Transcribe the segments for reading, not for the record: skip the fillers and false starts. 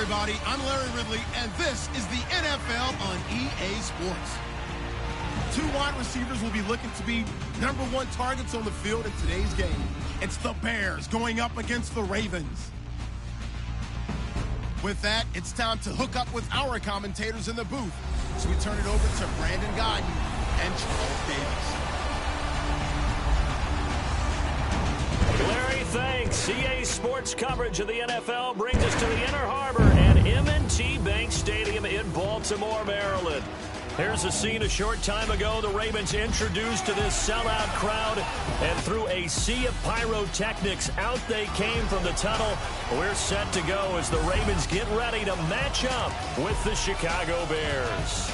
everybody. I'm Larry Ridley, and this is the NFL on EA Sports. Two wide receivers will be looking to be #1 targets on the field in today's game. It's the Bears going up against the Ravens. With that, it's time to hook up with our commentators in the booth. So we turn it over to Brandon Guyton and Charles Davis. Larry, thanks. EA Sports coverage of the NFL brings us to the Inner Harbor at M&T Bank Stadium in Baltimore, Maryland. Here's a scene a short time ago. The Ravens introduced to this sellout crowd, and through a sea of pyrotechnics, out they came from the tunnel. We're set to go as the Ravens get ready to match up with the Chicago Bears.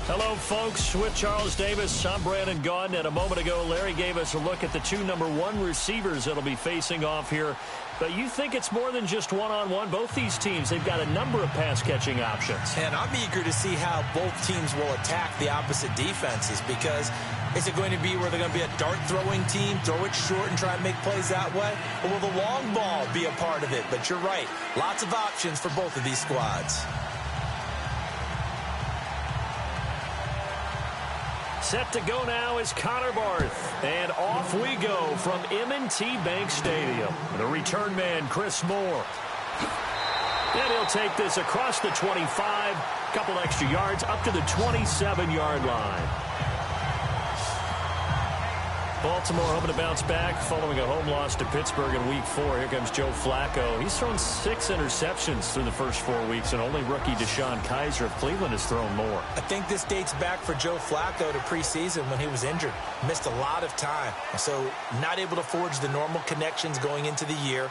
Hello, folks. With Charles Davis, I'm Brandon Guyton. And a moment ago, Larry gave us a look at the two #1 receivers that'll be facing off here. But you think it's more than just one-on-one? Both these teams, they've got a number of pass-catching options. And I'm eager to see how both teams will attack the opposite defenses, because is it going to be where they're going to be a dart-throwing team, throw it short and try and make plays that way? Or will the long ball be a part of it? But you're right, lots of options for both of these squads. Set to go now is Connor Barth. And off we go from M&T Bank Stadium. The return man, Chris Moore. And he'll take this across the 25, couple extra yards, up to the 27-yard line. Baltimore hoping to bounce back following a home loss to Pittsburgh in Week 4. Here comes Joe Flacco. He's thrown 6 interceptions through the first 4 weeks, and only rookie Deshaun Kaiser of Cleveland has thrown more. I think this dates back for Joe Flacco to preseason when he was injured. Missed a lot of time, so not able to forge the normal connections going into the year.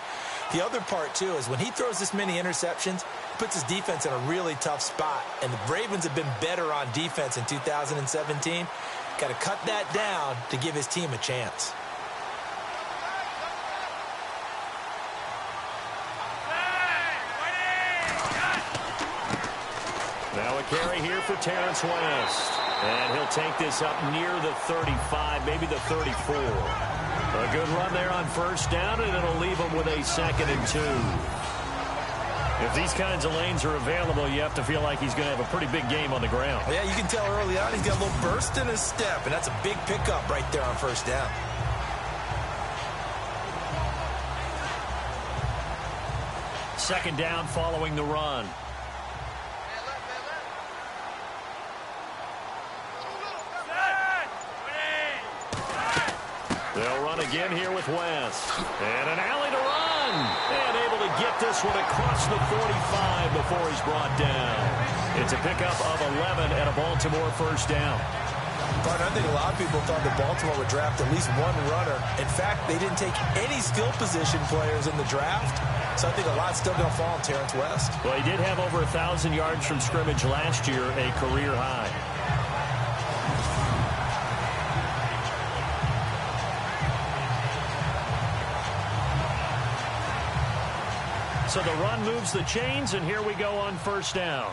The other part, too, is when he throws this many interceptions, he puts his defense in a really tough spot, and the Ravens have been better on defense in 2017. Got to cut that down to give his team a chance. Now a carry here for Terrence West. And he'll take this up near the 35, maybe the 34. A good run there on first down, and it'll leave him with a 2nd and 2. If these kinds of lanes are available, you have to feel like he's going to have a pretty big game on the ground. Yeah, you can tell early on he's got a little burst in his step, and that's a big pickup right there on first down. Second down following the run. They'll run again here with West. And an alley to run. And able to get this one across the 45 before he's brought down. It's a pickup of 11 and a Baltimore first down. But I think a lot of people thought that Baltimore would draft at least one runner. In fact, they didn't take any skill position players in the draft. So I think a lot's still going to fall on Terrence West. Well, he did have over 1,000 yards from scrimmage last year, a career high. So the run moves the chains, and here we go on first down.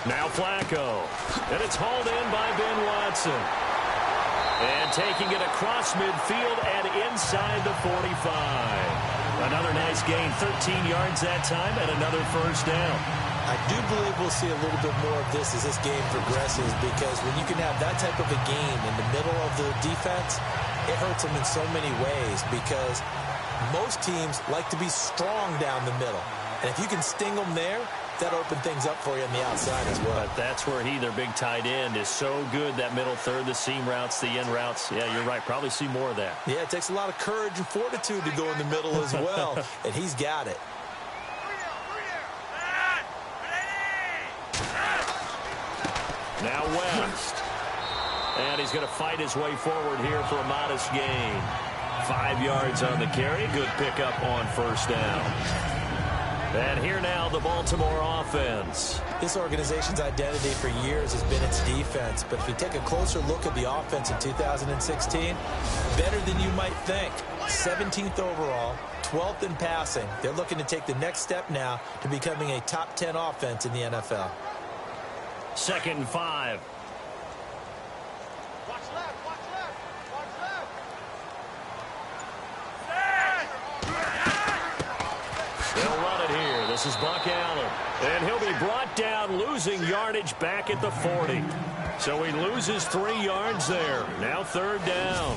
Now Flacco. And it's hauled in by Ben Watson. And taking it across midfield and inside the 45. Another nice gain, 13 yards that time, and another first down. I do believe we'll see a little bit more of this as this game progresses, because when you can have that type of a game in the middle of the defense, it hurts them in so many ways, because most teams like to be strong down the middle. And if you can sting them there, that open things up for you on the outside as well. But that's where their big tight end, is so good, that middle third, the seam routes, the end routes. Yeah, you're right. Probably see more of that. Yeah, it takes a lot of courage and fortitude to go in the middle as well, and he's got it. Now West. And he's going to fight his way forward here for a modest gain. 5 yards on the carry. Good pickup on first down. And here now the Baltimore offense. This organization's identity for years has been its defense. But if you take a closer look at the offense in 2016, better than you might think. 17th overall, 12th in passing. They're looking to take the next step now to becoming a top 10 offense in the NFL. 2nd and 5. Watch left, watch left. This is Buck Allen. And he'll be brought down, losing yardage back at the 40. So he loses 3 yards there. Now 3rd down.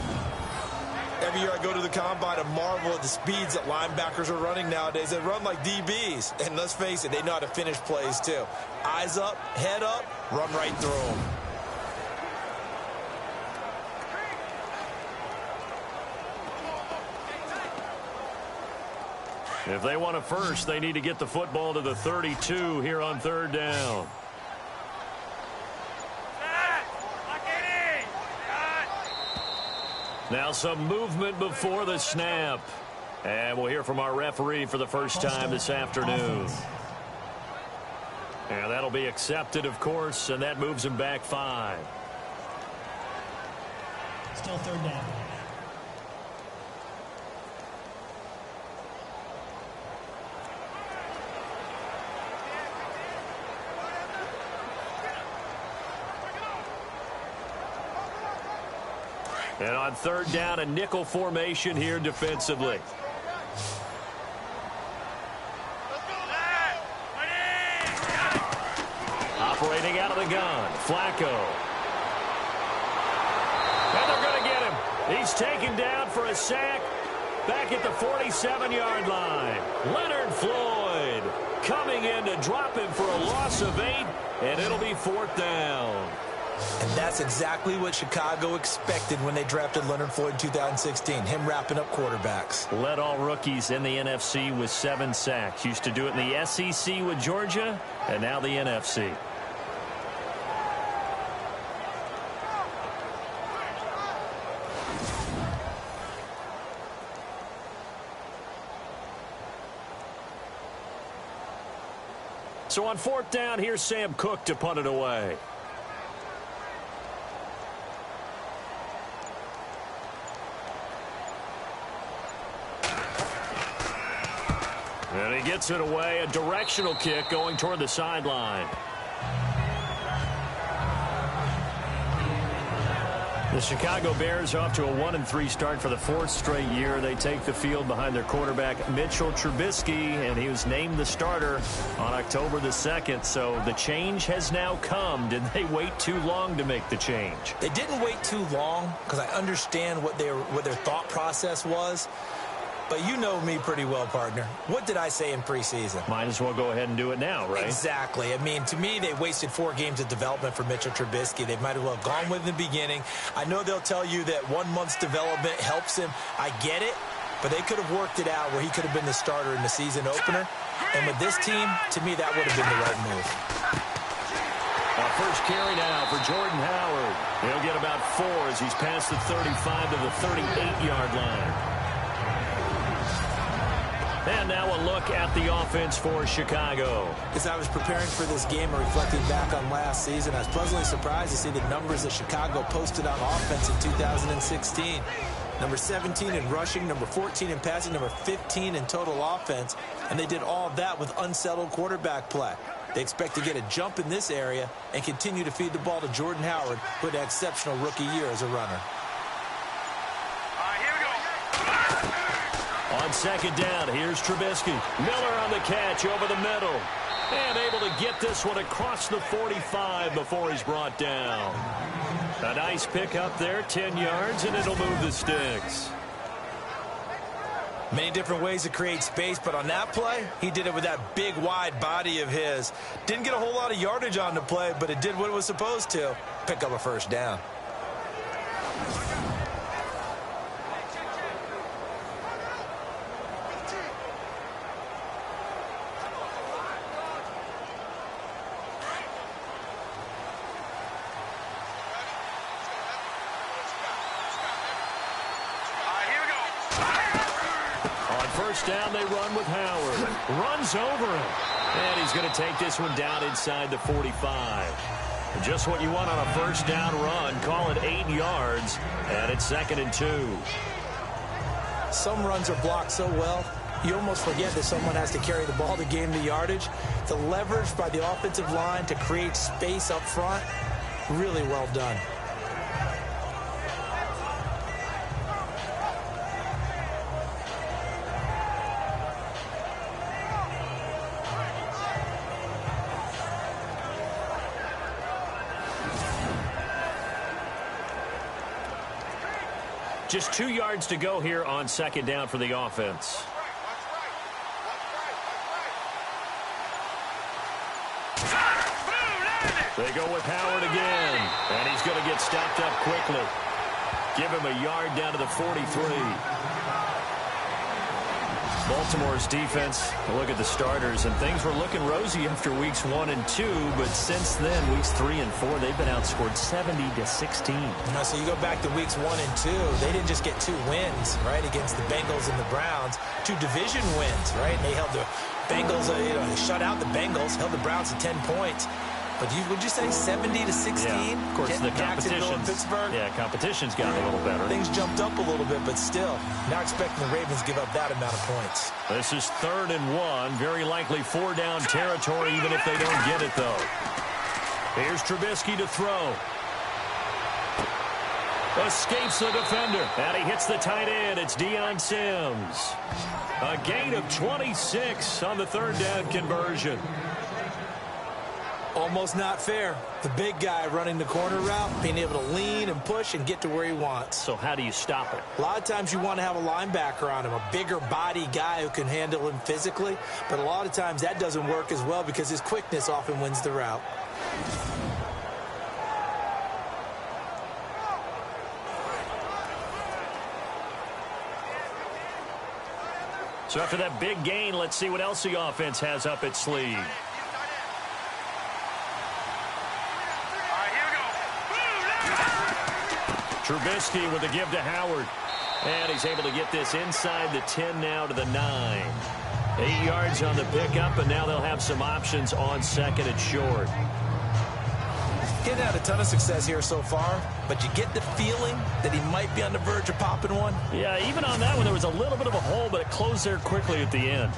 Every year I go to the combine and marvel at the speeds that linebackers are running nowadays. They run like DBs. And let's face it, they know how to finish plays too. Eyes up, head up, run right through them. If they want a first, they need to get the football to the 32 here on 3rd down. Now some movement before the snap. And we'll hear from our referee for the first time this afternoon. And that'll be accepted, of course, and that moves him back 5. Still 3rd down. And on 3rd down, a nickel formation here defensively. Operating out of the gun, Flacco. And they're going to get him. He's taken down for a sack back at the 47-yard line. Leonard Floyd coming in to drop him for a loss of 8, and it'll be 4th down. And that's exactly what Chicago expected when they drafted Leonard Floyd in 2016, him wrapping up quarterbacks. Led all rookies in the NFC with 7 sacks. Used to do it in the SEC with Georgia, and now the NFC. So on 4th down, here's Sam Cook to punt it away. And he gets it away, a directional kick going toward the sideline. The Chicago Bears off to a 1-3 start for the 4th straight year. They take the field behind their quarterback, Mitchell Trubisky, and he was named the starter on October the 2nd. So the change has now come. Did they wait too long to make the change? They didn't wait too long because I understand what their thought process was. But you know me pretty well, partner. What did I say in preseason? Might as well go ahead and do it now, right? Exactly. I mean, to me, they wasted 4 games of development for Mitchell Trubisky. They might as well have gone with in the beginning. I know they'll tell you that 1 month's development helps him. I get it. But they could have worked it out where he could have been the starter in the season opener. And with this team, to me, that would have been the right move. First carry now for Jordan Howard. He'll get about 4 as he's past the 35 to the 38-yard line. And now a look at the offense for Chicago. As I was preparing for this game and reflecting back on last season, I was pleasantly surprised to see the numbers that Chicago posted on offense in 2016. Number 17 in rushing, number 14 in passing, number 15 in total offense. And they did all of that with unsettled quarterback play. They expect to get a jump in this area and continue to feed the ball to Jordan Howard, who had an exceptional rookie year as a runner. On 2nd down, here's Trubisky. Miller on the catch over the middle. And able to get this one across the 45 before he's brought down. A nice pickup there, 10 yards, and it'll move the sticks. Many different ways to create space, but on that play, he did it with that big, wide body of his. Didn't get a whole lot of yardage on the play, but it did what it was supposed to. Pick up a first down. First down, they run with Howard. Runs over him. And he's going to take this one down inside the 45. Just what you want on a first down run. Call it 8 yards. And it's 2nd and 2. Some runs are blocked so well, you almost forget that someone has to carry the ball to gain the yardage. The leverage by the offensive line to create space up front, really well done. Just 2 yards to go here on second down for the offense. They go with Howard again, and he's going to get stopped up quickly. Give him a yard down to the 43. Baltimore's defense, look at the starters, and things were looking rosy after weeks 1 and 2, but since then, weeks 3 and 4, they've been outscored 70-16. So you go back to weeks 1 and 2, they didn't just get 2 wins, right, against the Bengals and the Browns, 2 division wins, right? And they held the Bengals, they shut out the Bengals, held the Browns to 10 points. But would you say 70-16? Yeah, of course, the competition's gotten a little better. Things jumped up a little bit, but still, not expecting the Ravens to give up that amount of points. This is 3rd and 1, very likely 4-down territory, even if they don't get it, though. Here's Trubisky to throw. Escapes the defender, and he hits the tight end. It's Deion Sims. A gain of 26 on the 3rd down conversion. Almost not fair. The big guy running the corner route, being able to lean and push and get to where he wants. So how do you stop it? A lot of times you want to have a linebacker on him, a bigger body guy who can handle him physically. But a lot of times that doesn't work as well because his quickness often wins the route. So after that big gain, let's see what else the offense has up its sleeve. Trubisky with a give to Howard. And he's able to get this inside the 10 now to the 9. 8 yards on the pickup, and now they'll have some options on 2nd and short. Getting had a ton of success here so far, but you get the feeling that he might be on the verge of popping one. Yeah, even on that one, there was a little bit of a hole, but it closed there quickly at the end.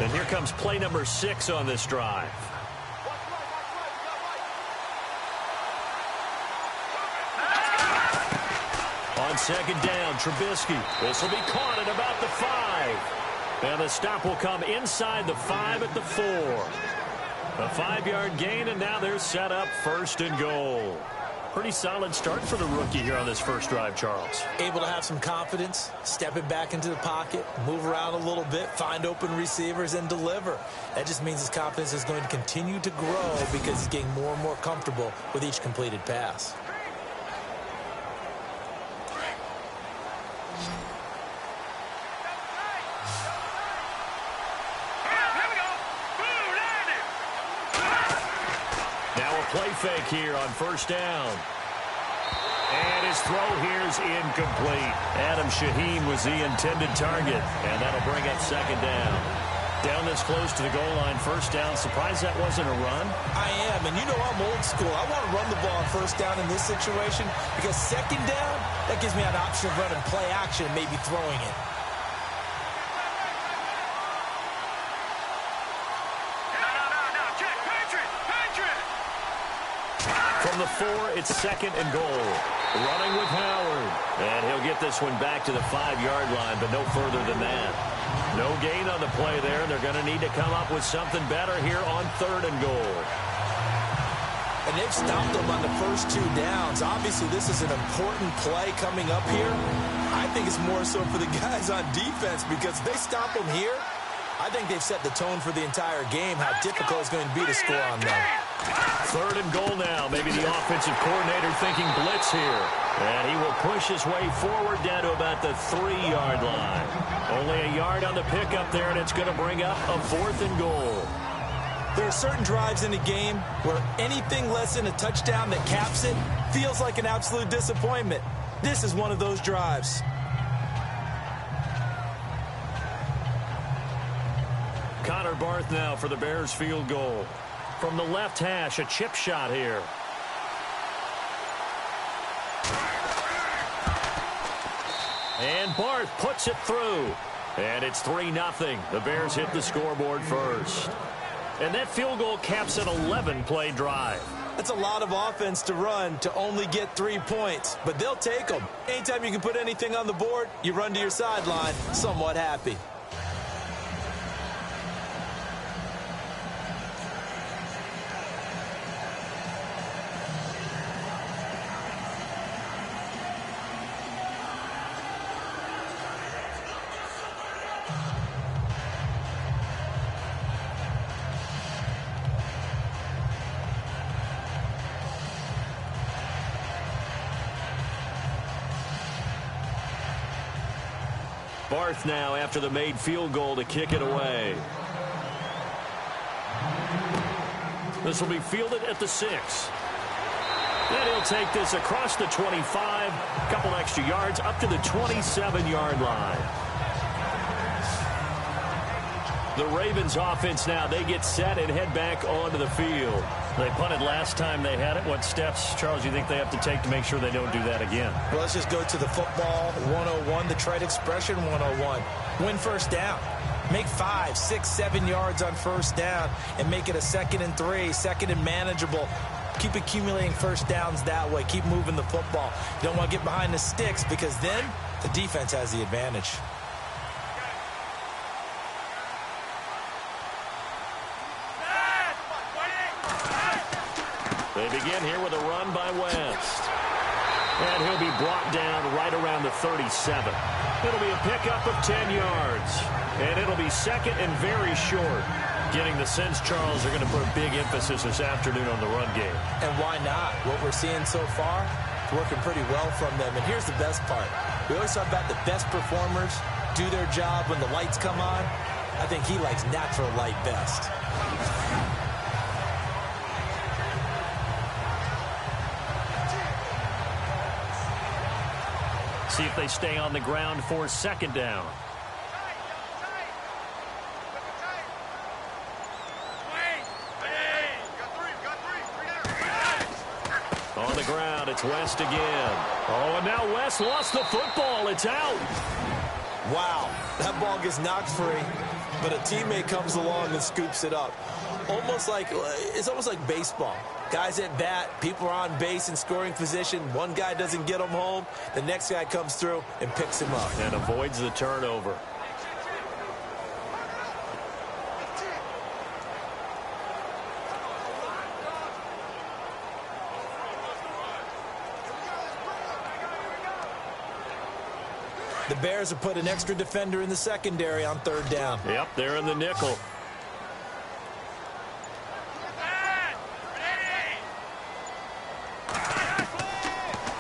And here comes play number 6 on this drive. On 2nd down, Trubisky. This will be caught at about the 5. And the stop will come inside the 5 at the 4. A 5-yard gain, and now they're set up 1st and goal. Pretty solid start for the rookie here on this first drive, Charles. Able to have some confidence, stepping back into the pocket, move around a little bit, find open receivers, and deliver. That just means his confidence is going to continue to grow because he's getting more and more comfortable with each completed pass. Play fake here on 1st down. And his throw here is incomplete. Adam Shaheen was the intended target, and that'll bring up 2nd down. Down this close to the goal line, 1st down. Surprised that wasn't a run? I am, and you know I'm old school. I want to run the ball on 1st down in this situation because 2nd down, that gives me an option of running play action and maybe throwing it. From the 4, it's 2nd and goal. Running with Howard. And he'll get this one back to the 5-yard line, but no further than that. No gain on the play there. They're going to need to come up with something better here on 3rd and goal. And they've stopped them on the first 2 downs. Obviously, this is an important play coming up here. I think it's more so for the guys on defense because if they stop them here, I think they've set the tone for the entire game, how difficult it's going to be to score on them. 3rd and goal now. Maybe the offensive coordinator thinking blitz here. And he will push his way forward down to about the 3-yard line. Only a yard on the pickup there, and it's going to bring up a 4th and goal. There are certain drives in a game where anything less than a touchdown that caps it feels like an absolute disappointment. This is one of those drives. Connor Barth now for the Bears field goal. From the left hash, a chip shot here. And Barth puts it through. And it's 3-0. The Bears hit the scoreboard first. And that field goal caps an 11-play drive. That's a lot of offense to run to only get 3 points. But they'll take them. Anytime you can put anything on the board, you run to your sideline somewhat happy. Barth now after the made field goal to kick it away. This will be fielded at the 6. And he'll take this across the 25, a couple extra yards up to the 27-yard line. The Ravens offense now, they get set and head back onto the field. They punted last time they had it. What steps, Charles, you think they have to take to make sure they don't do that again? Well, let's just go to the football 101, the trite expression 101. Win first down. Make 5, 6, 7 yards on first down and make it a 2nd and 3, 2nd and manageable. Keep accumulating first downs that way. Keep moving the football. You don't want to get behind the sticks because then the defense has the advantage. They begin here with a run by West. And he'll be brought down right around the 37. It'll be a pickup of 10 yards. And it'll be 2nd and very short. Getting the sense, Charles, they're going to put a big emphasis this afternoon on the run game. And why not? What we're seeing so far, it's working pretty well from them. And here's the best part. We always talk about the best performers do their job when the lights come on. I think he likes natural light best. See if they stay on the ground for 2nd down. On the ground, it's West again. Oh, and now West lost the football. It's out. Wow, that ball gets knocked free, but a teammate comes along and scoops it up. It's almost like baseball. Guys at bat, people are on base in scoring position. One guy doesn't get him home. The next guy comes through and picks him up. And avoids the turnover. The Bears have put an extra defender in the secondary on 3rd down. Yep, they're in the nickel.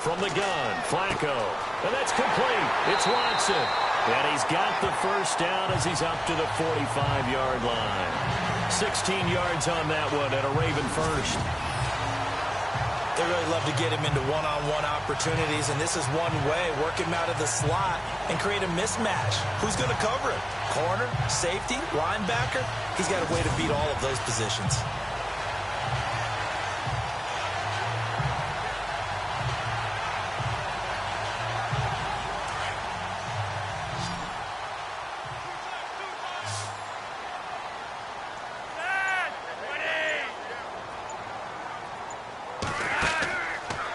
From the gun, Flacco. And that's complete. It's Watson. And he's got the first down as he's up to the 45-yard line. 16 yards on that one and a Raven first. They really love to get him into one-on-one opportunities, and this is one way. Work him out of the slot and create a mismatch. Who's going to cover it? Corner, safety, linebacker? He's got a way to beat all of those positions.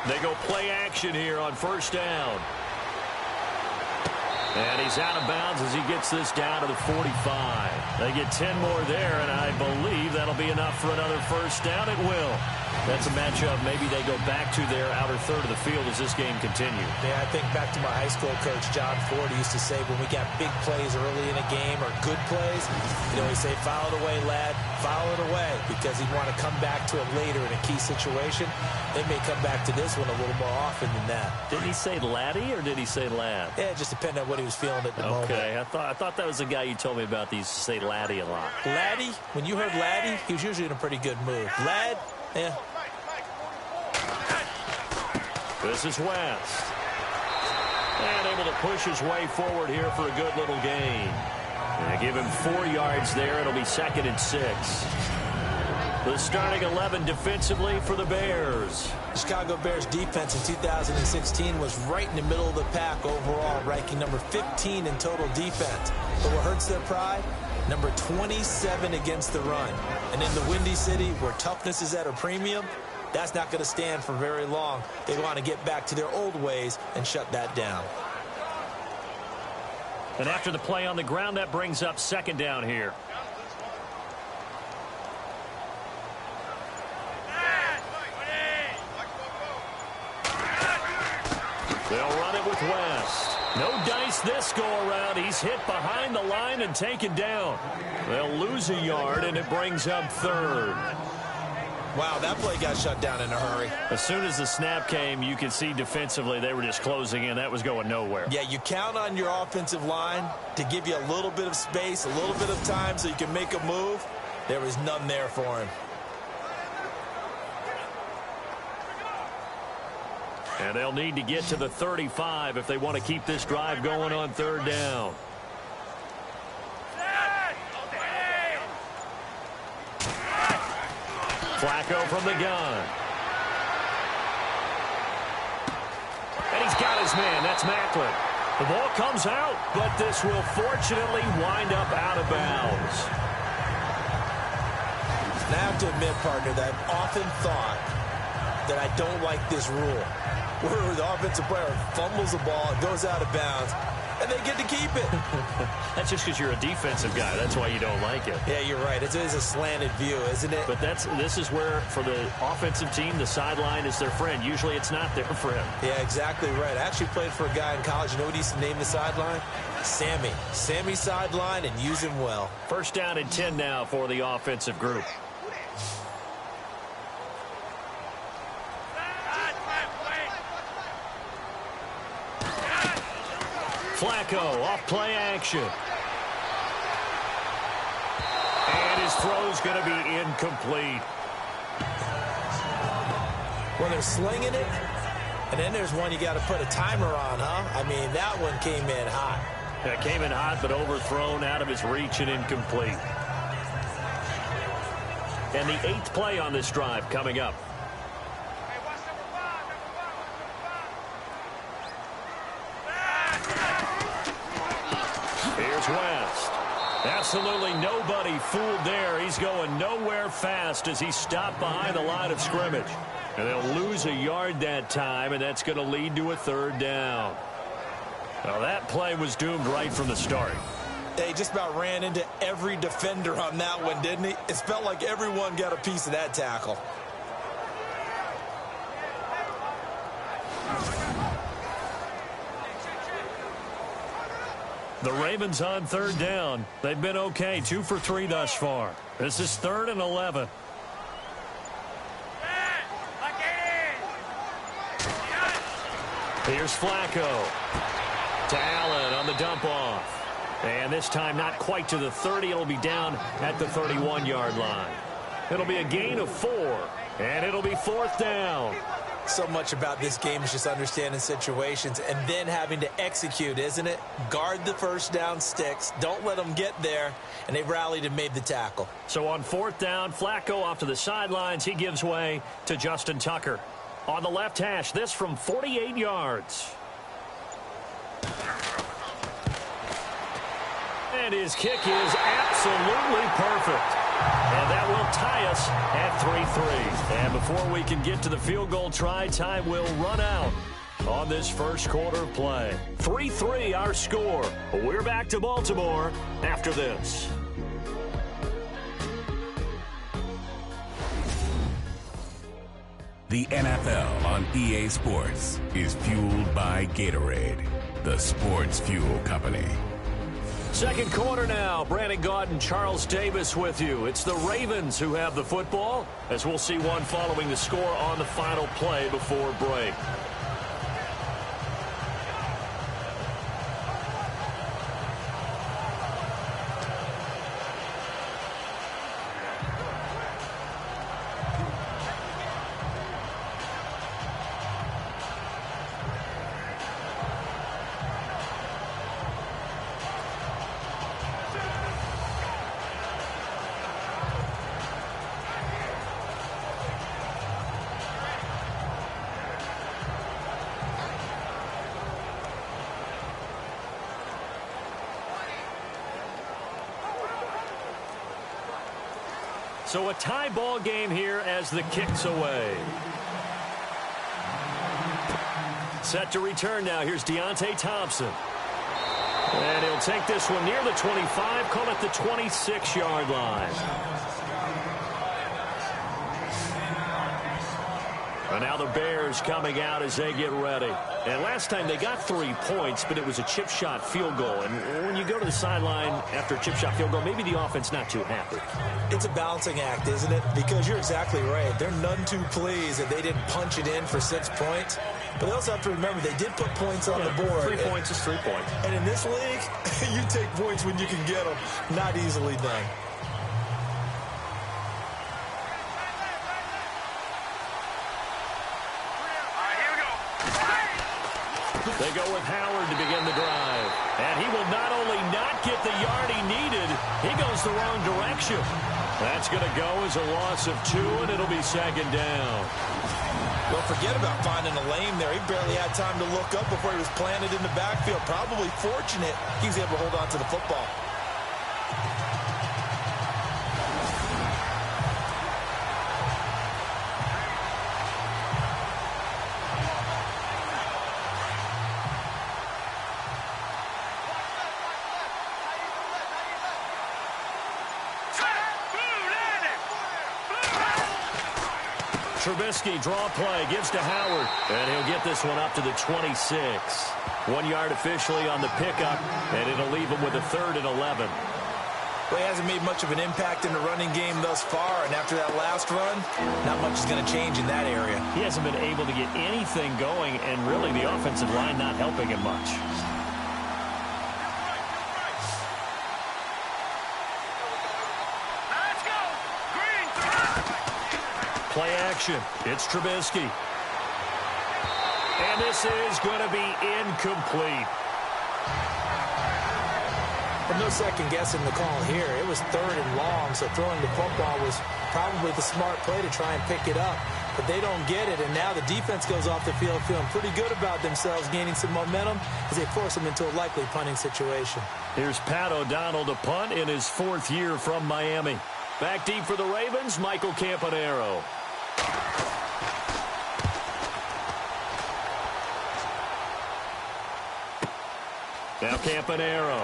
They go play action here on 1st down. And he's out of bounds as he gets this down to the 45. They get 10 more there, and I believe that'll be enough for another first down. It will. That's a matchup maybe they go back to their outer third of the field as this game continues. Yeah, I think back to my high school coach, John Ford, used to say when we got big plays early in a game or good plays, he'd say, file it away, lad, file it away, because he'd want to come back to it later in a key situation. They may come back to this one a little more often than that. Did he say laddie or did he say lad? Yeah, it just depended on what he was feeling at the moment. Okay, I thought that was the guy you told me about that used to say laddie a lot. Laddie, when you heard laddie, he was usually in a pretty good mood. Lad, yeah. This is West. And able to push his way forward here for a good little gain. And give him 4 yards there. It'll be 2nd and 6. The starting 11 defensively for the Bears. The Chicago Bears defense in 2016 was right in the middle of the pack overall, ranking number 15 in total defense. But what hurts their pride? Number 27 against the run. And in the Windy City, where toughness is at a premium, that's not going to stand for very long. They want to get back to their old ways and shut that down. And after the play on the ground, that brings up 2nd down here. They'll run it with West. No dice this go-around. He's hit behind the line and taken down. They'll lose a yard, and it brings up 3rd. Wow, that play got shut down in a hurry. As soon as the snap came, you could see defensively they were just closing in. That was going nowhere. Yeah, you count on your offensive line to give you a little bit of space, a little bit of time so you can make a move. There was none there for him. And they'll need to get to the 35 if they want to keep this drive going on third down. Flacco from the gun. And he's got his man. That's Macklin. The ball comes out, but this will fortunately wind up out of bounds. And I have to admit, partner, that I've often thought that I don't like this rule, where the offensive player fumbles the ball, it goes out of bounds, and they get to keep it. That's just because you're a defensive guy. That's why you don't like it. Yeah, you're right. It's a slanted view, isn't it? But this is where, for the offensive team, the sideline is their friend. Usually it's not there for him. Yeah, exactly right. I actually played for a guy in college. You know what he used to name the sideline? Sammy. Sammy sideline, and use him well. First down and 10 now for the offensive group. Flacco off play action. And his throw's going to be incomplete. Well, they're slinging it, and then there's one you got to put a timer on, huh? I mean, that one came in hot. It came in hot, but overthrown, out of his reach, and incomplete. And the 8th play on this drive coming up. Here's West. Absolutely nobody fooled there. He's going nowhere fast as he stopped behind the line of scrimmage. And they'll lose a yard that time, and that's going to lead to a third down. Well, that play was doomed right from the start. He just about ran into every defender on that one, didn't he? It felt like everyone got a piece of that tackle. The Ravens on third down. They've been okay, 2 for 3 thus far. This is 3rd and 11. Here's Flacco. To Allen on the dump off. And this time not quite to the 30. It'll be down at the 31-yard line. It'll be a gain of 4. And it'll be 4th down. So much about this game is just understanding situations and then having to execute, isn't it? Guard the first down sticks. Don't let them get there. And they rallied and made the tackle. So on 4th down, Flacco off to the sidelines. He gives way to Justin Tucker. On the left hash, this from 48 yards. And his kick is absolutely perfect. And that will tie us at 3-3. And before we can get to the field goal try, time will run out on this first quarter of play. 3-3 our score. We're back to Baltimore after this. The NFL on EA Sports is fueled by Gatorade, the sports fuel company. Second quarter now. Brandon Gaudin, Charles Davis with you. It's the Ravens who have the football, as we'll see one following the score on the final play before break. So a tie ball game here as the kick's away. Set to return now. Here's Deontay Thompson. And he'll take this one near the 25, call it the 26-yard line. And now the Bears coming out as they get ready. And last time they got 3 points, but it was a chip shot field goal. And when you go to the sideline after a chip shot field goal, maybe the offense not too happy. It's a balancing act, isn't it? Because you're exactly right. They're none too pleased that they didn't punch it in for 6 points. But they also have to remember they did put points on the board. 3 points is 3 points. And in this league, you take points when you can get them. Not easily done. They go with Howard to begin the drive. And he will not only not get the yard he needed, he goes the wrong direction. That's going to go as a loss of 2, and it'll be second down. Well, forget about finding a lane there. He barely had time to look up before he was planted in the backfield. Probably fortunate he was able to hold on to the football. Trubisky, draw play, gives to Howard, and he'll get this one up to the 26. 1 yard officially on the pickup, and it'll leave him with a 3rd and 11. Well, he hasn't made much of an impact in the running game thus far, and after that last run, not much is going to change in that area. He hasn't been able to get anything going, and really the offensive line not helping him much. Play action. It's Trubisky. And this is going to be incomplete. Well, no second guessing the call here. It was 3rd and long, so throwing the football was probably the smart play to try and pick it up. But they don't get it, and now the defense goes off the field feeling pretty good about themselves, gaining some momentum as they force them into a likely punting situation. Here's Pat O'Donnell to punt in his 4th year from Miami. Back deep for the Ravens, Michael Campanaro. Now Campanaro.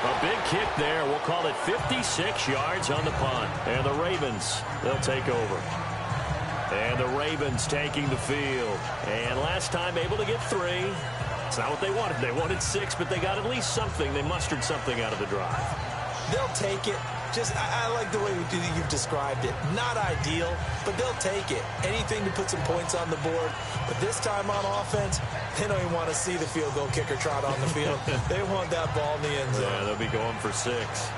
A big kick there. We'll call it 56 yards on the punt. And the Ravens, they'll take over. And the Ravens taking the field. And last time able to get 3. It's not what they wanted. They wanted 6, but they got at least something. They mustered something out of the drive. They'll take it. Just, I like the way you've described it. Not ideal, but they'll take it. Anything to put some points on the board. But this time on offense, they don't even want to see the field goal kicker trot on the field. They want that ball in the end zone. Yeah, they'll be going for 6.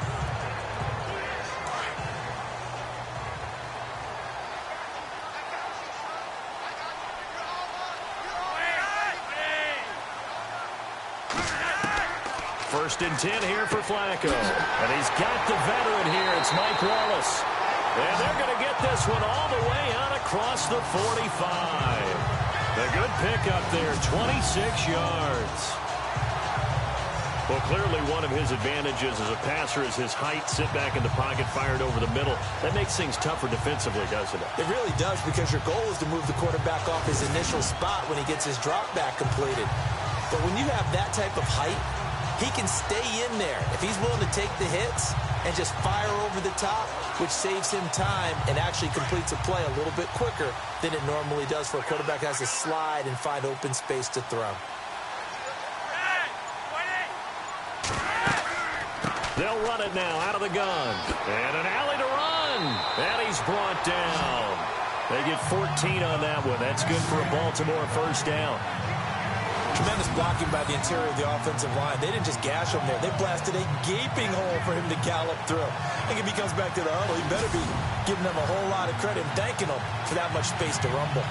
First and 10 here for Flacco. And he's got the veteran here. It's Mike Wallace. And they're going to get this one all the way out across the 45. A good pickup there, 26 yards. Well, clearly one of his advantages as a passer is his height. Sit back in the pocket, fired over the middle. That makes things tougher defensively, doesn't it? It really does, because your goal is to move the quarterback off his initial spot when he gets his drop back completed. But when you have that type of height, he can stay in there if he's willing to take the hits and just fire over the top, which saves him time and actually completes a play a little bit quicker than it normally does for a quarterback that has to slide and find open space to throw. They'll run it now out of the gun. And an alley to run. And he's brought down. They get 14 on that one. That's good for a Baltimore first down. Tremendous blocking by the interior of the offensive line. They didn't just gash him there. They blasted a gaping hole for him to gallop through. I think if he comes back to the huddle, he better be giving them a whole lot of credit and thanking them for that much space to rumble.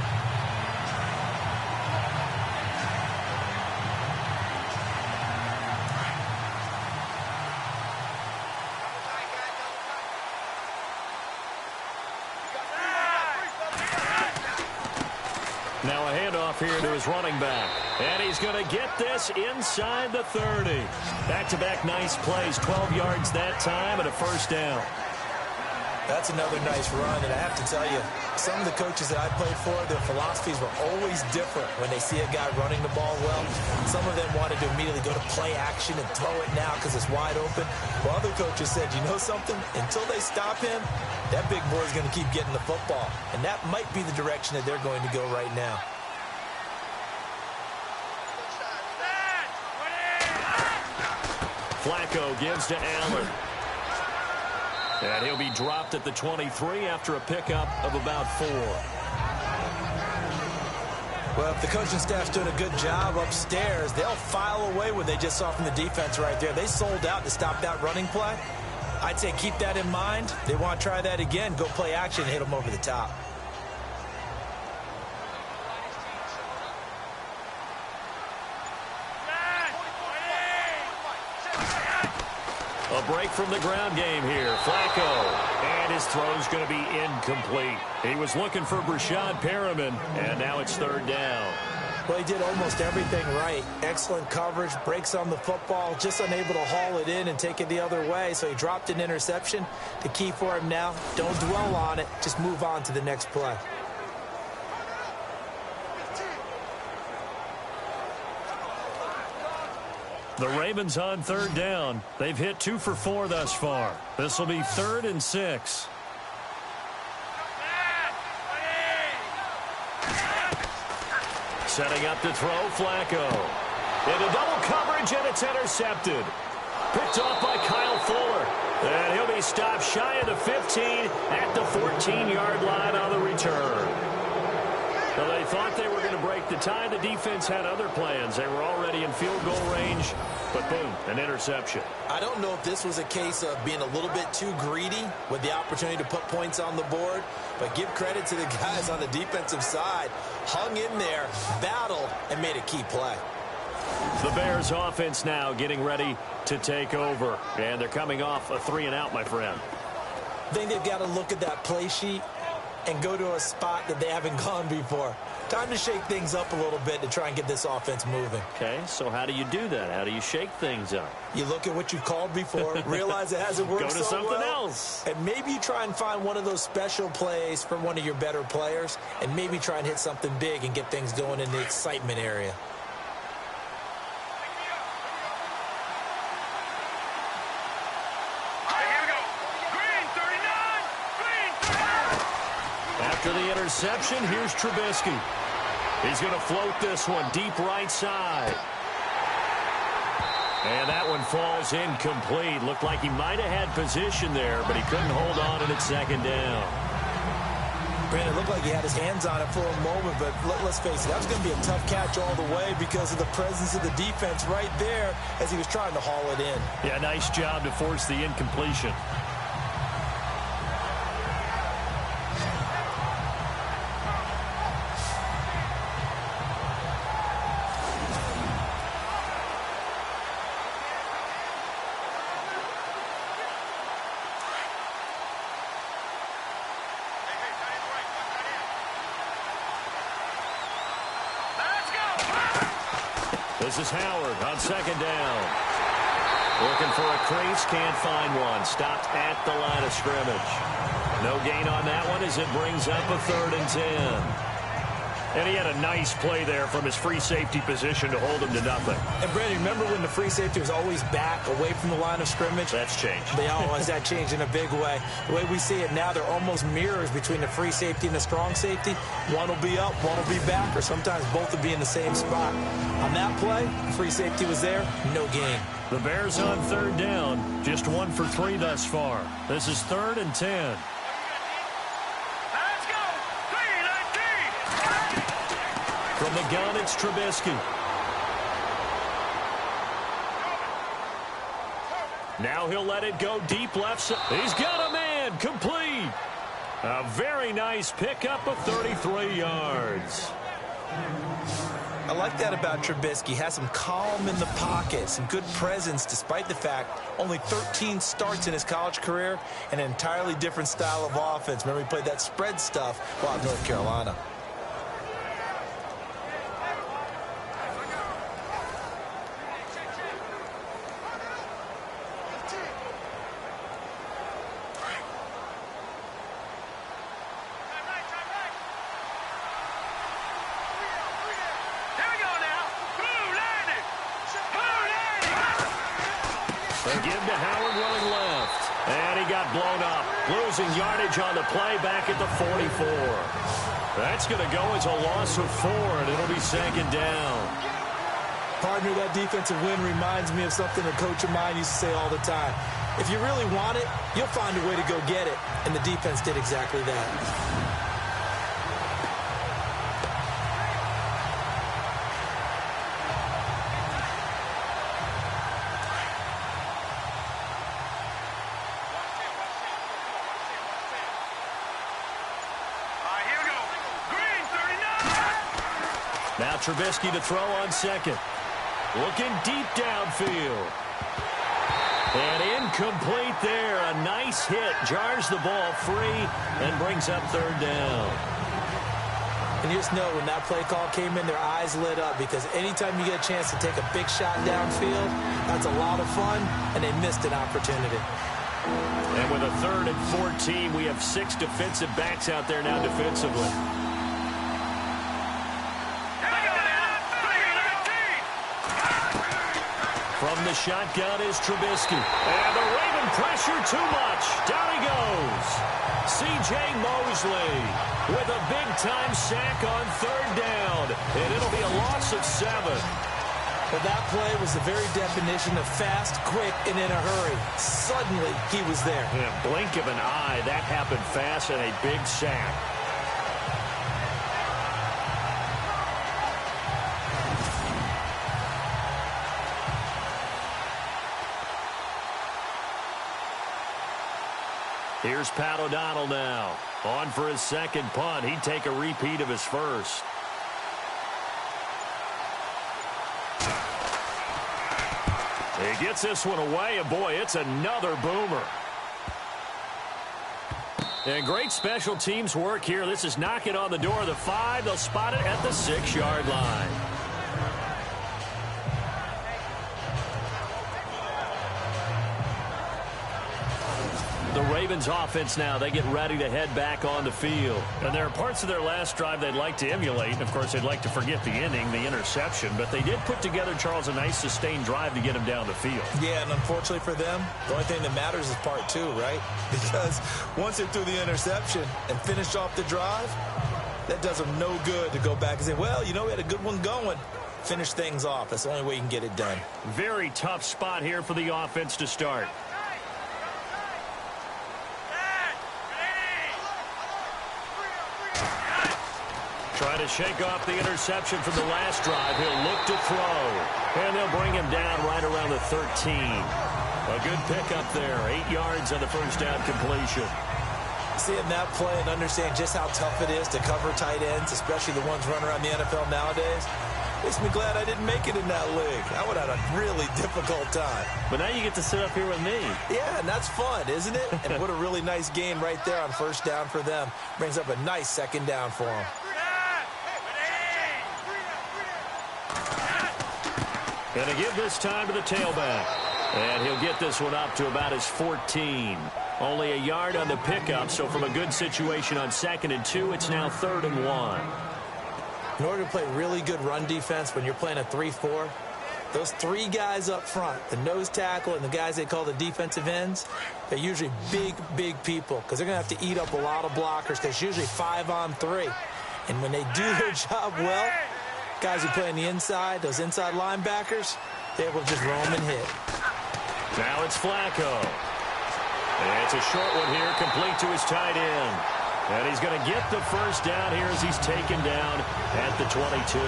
Now a handoff here to his running back. And he's going to get this inside the 30. Back-to-back nice plays, 12 yards that time and a first down. That's another nice run, and I have to tell you, some of the coaches that I played for, their philosophies were always different when they see a guy running the ball well. Some of them wanted to immediately go to play action and throw it now because it's wide open. While other coaches said, you know something? Until they stop him, that big boy is going to keep getting the football. And that might be the direction that they're going to go right now. Flacco gives to Allen. And he'll be dropped at the 23 after a pickup of about 4. Well, if the coaching staff's doing a good job upstairs, they'll file away what they just saw from the defense right there. They sold out to stop that running play. I'd say keep that in mind. They want to try that again, go play action, hit them over the top. A break from the ground game here. Flacco. And his throw's going to be incomplete. He was looking for Brashad Perriman, and now it's 3rd down. Well, he did almost everything right. Excellent coverage, breaks on the football, just unable to haul it in and take it the other way. So he dropped an interception. The key for him now, don't dwell on it. Just move on to the next play. The Ravens on 3rd down. They've hit 2 for 4 thus far. This will be 3rd and 6. Setting up to throw, Flacco. Into double coverage, and it's intercepted. Picked off by Kyle Fuller. And he'll be stopped shy of the 15 at the 14-yard line on the return. Well, they thought they were going to break the tie. The defense had other plans. They were already in field goal range, but boom, an interception. I don't know if this was a case of being a little bit too greedy with the opportunity to put points on the board, but give credit to the guys on the defensive side. Hung in there, battled, and made a key play. The Bears offense now getting ready to take over, and they're coming off a 3-and-out, my friend. I think they've got to look at that play sheet and go to a spot that they haven't gone before. Time to shake things up a little bit to try and get this offense moving. Okay, so how do you do that? How do you shake things up? You look at what you've called before, realize it hasn't worked so well. Go to something else. And maybe you try and find one of those special plays from one of your better players, and maybe try and hit something big and get things going in the excitement area. After the interception, here's Trubisky. He's going to float this one deep right side. And that one falls incomplete. Looked like he might have had position there, but he couldn't hold on, and it's 2nd down. Brandon, it looked like he had his hands on it for a moment, but let's face it, that was going to be a tough catch all the way because of the presence of the defense right there as he was trying to haul it in. Yeah, nice job to force the incompletion. This is Howard on 2nd down. Looking for a crease, can't find one. Stopped at the line of scrimmage. No gain on that one as it brings up a 3rd and 10. And he had a nice play there from his free safety position to hold him to nothing. And, Brandon, remember when the free safety was always back away from the line of scrimmage? That's changed. They always that changed in a big way. The way we see it now, they're almost mirrors between the free safety and the strong safety. One will be up, one will be back, or sometimes both will be in the same spot. On that play, free safety was there, no gain. The Bears on 3rd down, just 1 for 3 thus far. This is 3rd and 10. From the gun, it's Trubisky. Now he'll let it go deep left side. He's got a man, complete. A very nice pickup of 33 yards. I like that about Trubisky. Has some calm in the pocket, some good presence, despite the fact only 13 starts in his college career and an entirely different style of offense. Remember, he played that spread stuff while at North Carolina. give to Howard running left. And he got blown up. Losing yardage on the play back at the 44. That's going to go as a loss of 4, and it'll be second down. Partner, that defensive win reminds me of something a coach of mine used to say all the time. If you really want it, you'll find a way to go get it. And the defense did exactly that. Now Trubisky to throw on second. Looking deep downfield. And incomplete there. A nice hit. Jars the ball free and brings up third down. And you just know when that play call came in, their eyes lit up, because anytime you get a chance to take a big shot downfield, that's a lot of fun, and they missed an opportunity. And with a 3rd and 14, we have 6 defensive backs out there now defensively. From the shotgun is Trubisky. And the Raven pressure too much. Down he goes. C.J. Mosley with a big-time sack on 3rd down. And it'll be a loss of 7. But that play was the very definition of fast, quick, and in a hurry. Suddenly, he was there. In a blink of an eye, that happened fast, and a big sack. Here's Pat O'Donnell now. On for his second punt. He'd take a repeat of his first. He gets this one away, and boy, it's another boomer. And great special teams work here. This is knocking on the door of the 5. They'll spot it at the 6-yard line. The Ravens offense now, they get ready to head back on the field. And there are parts of their last drive they'd like to emulate. And, of course, they'd like to forget the inning, the interception. But they did put together, Charles, a nice sustained drive to get him down the field. Yeah, and unfortunately for them, the only thing that matters is part 2, right? Because once they threw the interception and finished off the drive, that does them no good to go back and say, well, you know, we had a good one going. Finish things off. That's the only way you can get it done. Very tough spot here for the offense to start. Try to shake off the interception from the last drive. He'll look to throw. And they'll bring him down right around the 13. A good pickup there. 8 yards on the first down completion. Seeing that play and understand just how tough it is to cover tight ends, especially the ones running around the NFL nowadays, makes me glad I didn't make it in that league. I would have had a really difficult time. But now you get to sit up here with me. Yeah, and that's fun, isn't it? And what a really nice game right there on first down for them. Brings up a nice second down for them. Going to give this time to the tailback. And he'll get this one up to about his 14. Only a yard on the pickup, so from a good situation on 2nd and 2, it's now 3rd and 1. In order to play really good run defense when you're playing a 3-4, those 3 guys up front, the nose tackle and the guys they call the defensive ends, they're usually big, big people because they're going to have to eat up a lot of blockers because it's usually 5 on 3. And when they do their job well, guys who play on the inside, those inside linebackers, they're able to just roam and hit. Now it's Flacco. And it's a short one here, complete to his tight end. And he's going to get the first down here as he's taken down at the 22.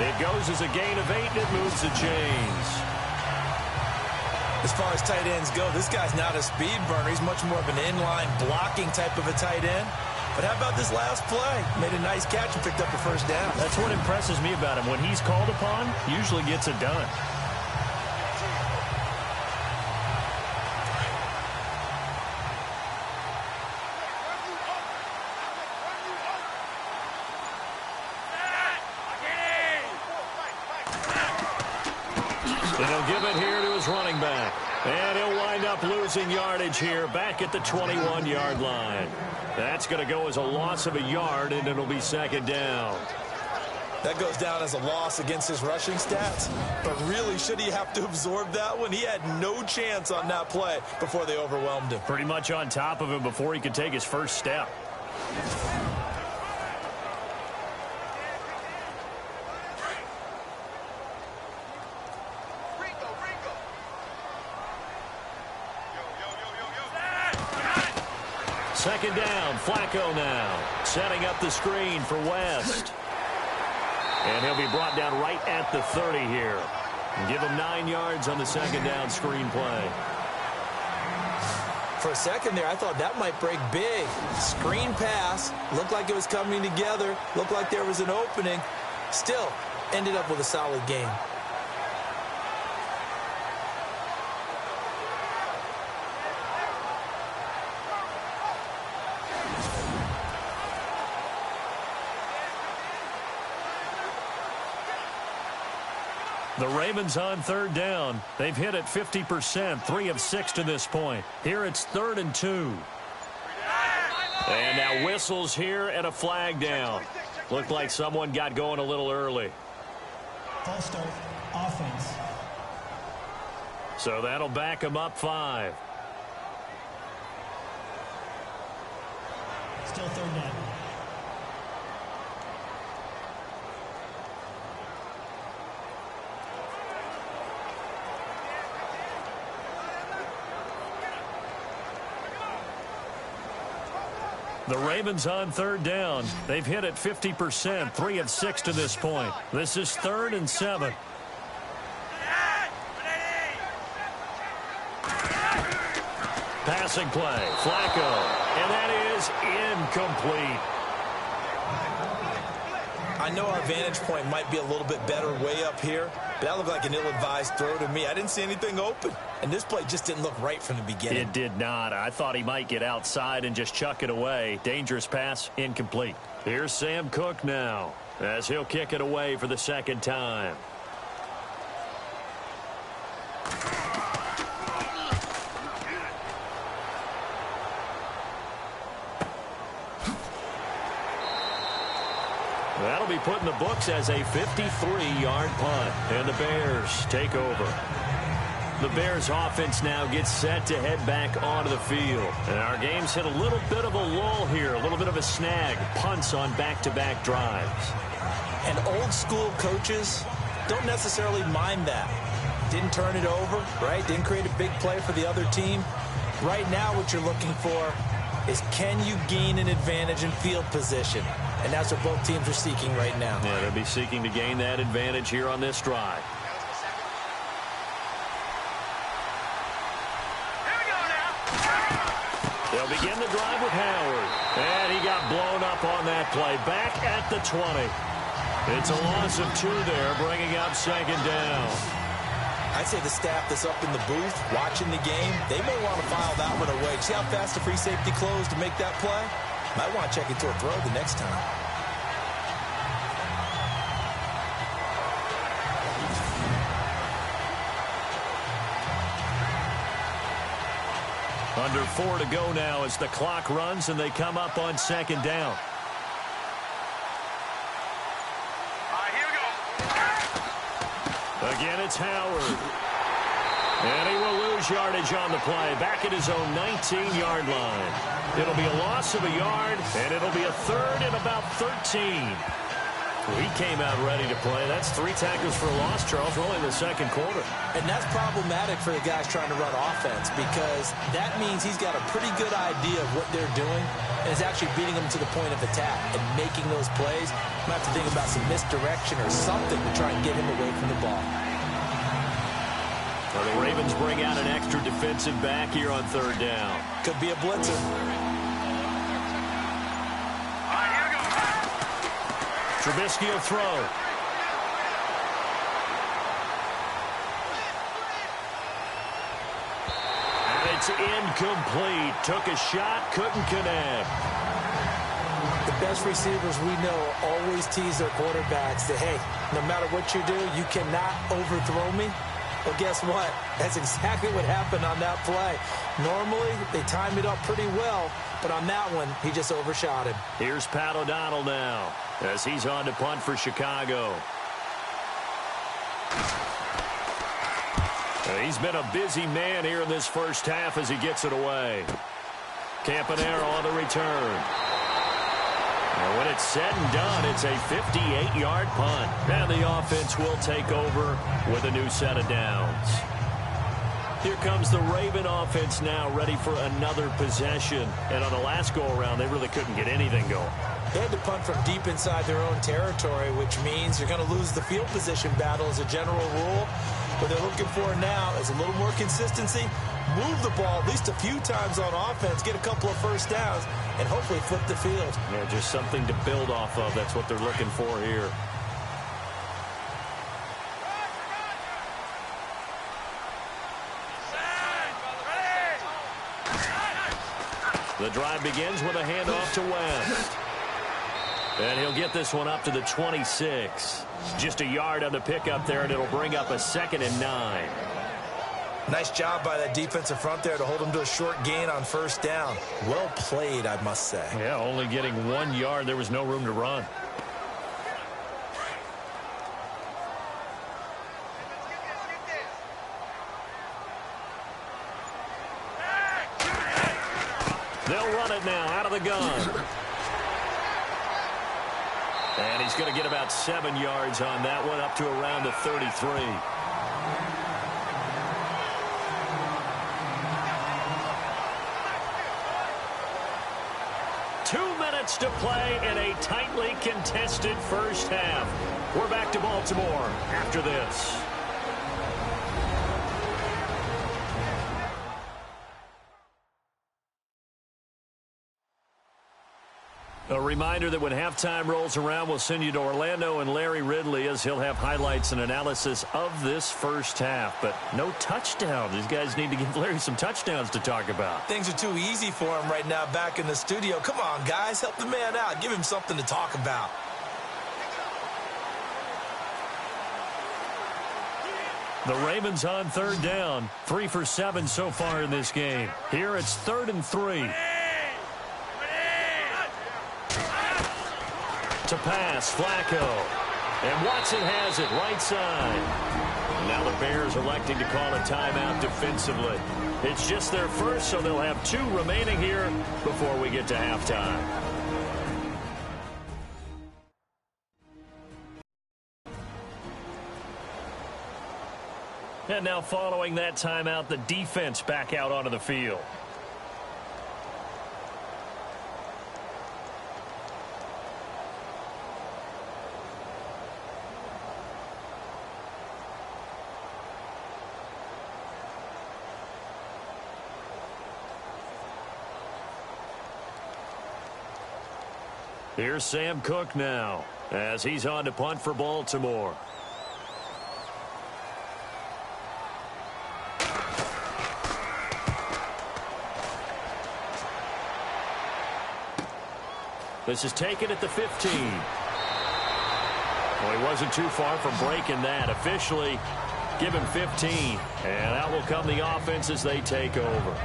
It goes as a gain of 8, and it moves the chains. As far as tight ends go, this guy's not a speed burner. He's much more of an inline blocking type of a tight end. But how about this last play? Made a nice catch and picked up the first down. That's what impresses me about him. When he's called upon, usually gets it done. They'll give it here to his running back. And he'll wind up losing yardage here back at the 21-yard line. That's going to go as a loss of a yard, and it'll be second down. That goes down as a loss against his rushing stats. But really, should he have to absorb that one? He had no chance on that play before they overwhelmed him. Pretty much on top of him before he could take his first step. Second down, Flacco now, setting up the screen for West. And he'll be brought down right at the 30 here. Give him 9 yards on the second down screen play. For a second there, I thought that might break big. Screen pass, looked like it was coming together, looked like there was an opening. Still, ended up with a solid game. The Ravens on third down. They've hit it 50%, 3 of 6 to this point. Here it's 3rd and 2. And now whistles here and a flag down. Looked like someone got going a little early. False start, offense. So that'll back them up 5. Still 3rd down. The Ravens on third down. They've hit it 50%, 3 of 6 to this point. This is 3rd and 7. Passing play, Flacco, and that is incomplete. I know our vantage point might be a little bit better way up here, but that looked like an ill-advised throw to me. I didn't see anything open, and this play just didn't look right from the beginning. It did not. I thought he might get outside and just chuck it away. Dangerous pass, incomplete. Here's Sam Cook now, as he'll kick it away for the second time. That'll be put in the books as a 53-yard punt. And the Bears take over. The Bears offense now gets set to head back onto the field. And our game's hit a little bit of a lull here, a little bit of a snag. Punts on back-to-back drives. And old-school coaches don't necessarily mind that. Didn't turn it over, right? Didn't create a big play for the other team. Right now what you're looking for is, can you gain an advantage in field position? And that's what both teams are seeking right now. Yeah, they'll be seeking to gain that advantage here on this drive. They'll begin the drive with Howard. And he got blown up on that play. Back at the 20. It's a loss of 2 there, bringing up second down. I'd say the staff that's up in the booth watching the game, they may want to file that one away. See how fast the free safety closed to make that play? Might want to check into a throw the next time. Under 4 to go now as the clock runs and they come up on second down. Here we go. Again, it's Howard. And he will lose yardage on the play. Back at his own 19-yard line. It'll be a loss of a yard, and it'll be a 3rd and about 13. He came out ready to play. That's 3 tackles for a loss, Charles. We're only in the second quarter. And that's problematic for the guys trying to run offense, because that means he's got a pretty good idea of what they're doing and is actually beating them to the point of attack and making those plays. Might have to think about some misdirection or something to try and get him away from the ball. Well, the Ravens bring out an extra defensive back here on third down. Could be a blitzer. Trubisky will throw. And it's incomplete. Took a shot, couldn't connect. The best receivers we know always tease their quarterbacks that, hey, no matter what you do, you cannot overthrow me. Well, guess what? That's exactly what happened on that play. Normally, they time it up pretty well, but on that one, he just overshot him. Here's Pat O'Donnell now as he's on to punt for Chicago. He's been a busy man here in this first half as he gets it away. Campanaro on the return. And when it's said and done, it's a 58-yard punt. And the offense will take over with a new set of downs. Here comes the Raven offense now, ready for another possession. And on the last go-around, they really couldn't get anything going. They had to punt from deep inside their own territory, which means you're going to lose the field position battle as a general rule. What they're looking for now is a little more consistency, move the ball at least a few times on offense, get a couple of first downs, and hopefully flip the field. Yeah, just something to build off of. That's what they're looking for here. The drive begins with a handoff to West. And he'll get this one up to the 26. Just a yard on the pickup there, and it'll bring up a 2nd and 9. Nice job by that defensive front there to hold him to a short gain on first down. Well played, I must say. Yeah, only getting 1 yard. There was no room to run. They'll run it now out of the gun. And he's going to get about 7 yards on that one, up to around the 33. To play in a tightly contested first half. We're back to Baltimore after this. A reminder that when halftime rolls around, we'll send you to Orlando and Larry Ridley as he'll have highlights and analysis of this first half. But no touchdown. These guys need to give Larry some touchdowns to talk about. Things are too easy for him right now back in the studio. Come on, guys. Help the man out. Give him something to talk about. The Ravens on 3rd down. 3 for 7 so far in this game. Here it's 3rd and 3. To pass, Flacco. And Watson has it, right side. Now the Bears electing to call a timeout defensively. It's just their first, so they'll have 2 remaining here before we get to halftime. And now following that timeout, the defense back out onto the field. Here's Sam Cook now as he's on to punt for Baltimore. This is taken at the 15. Well, he wasn't too far from breaking that. Officially, give him 15. And out will come the offense as they take over.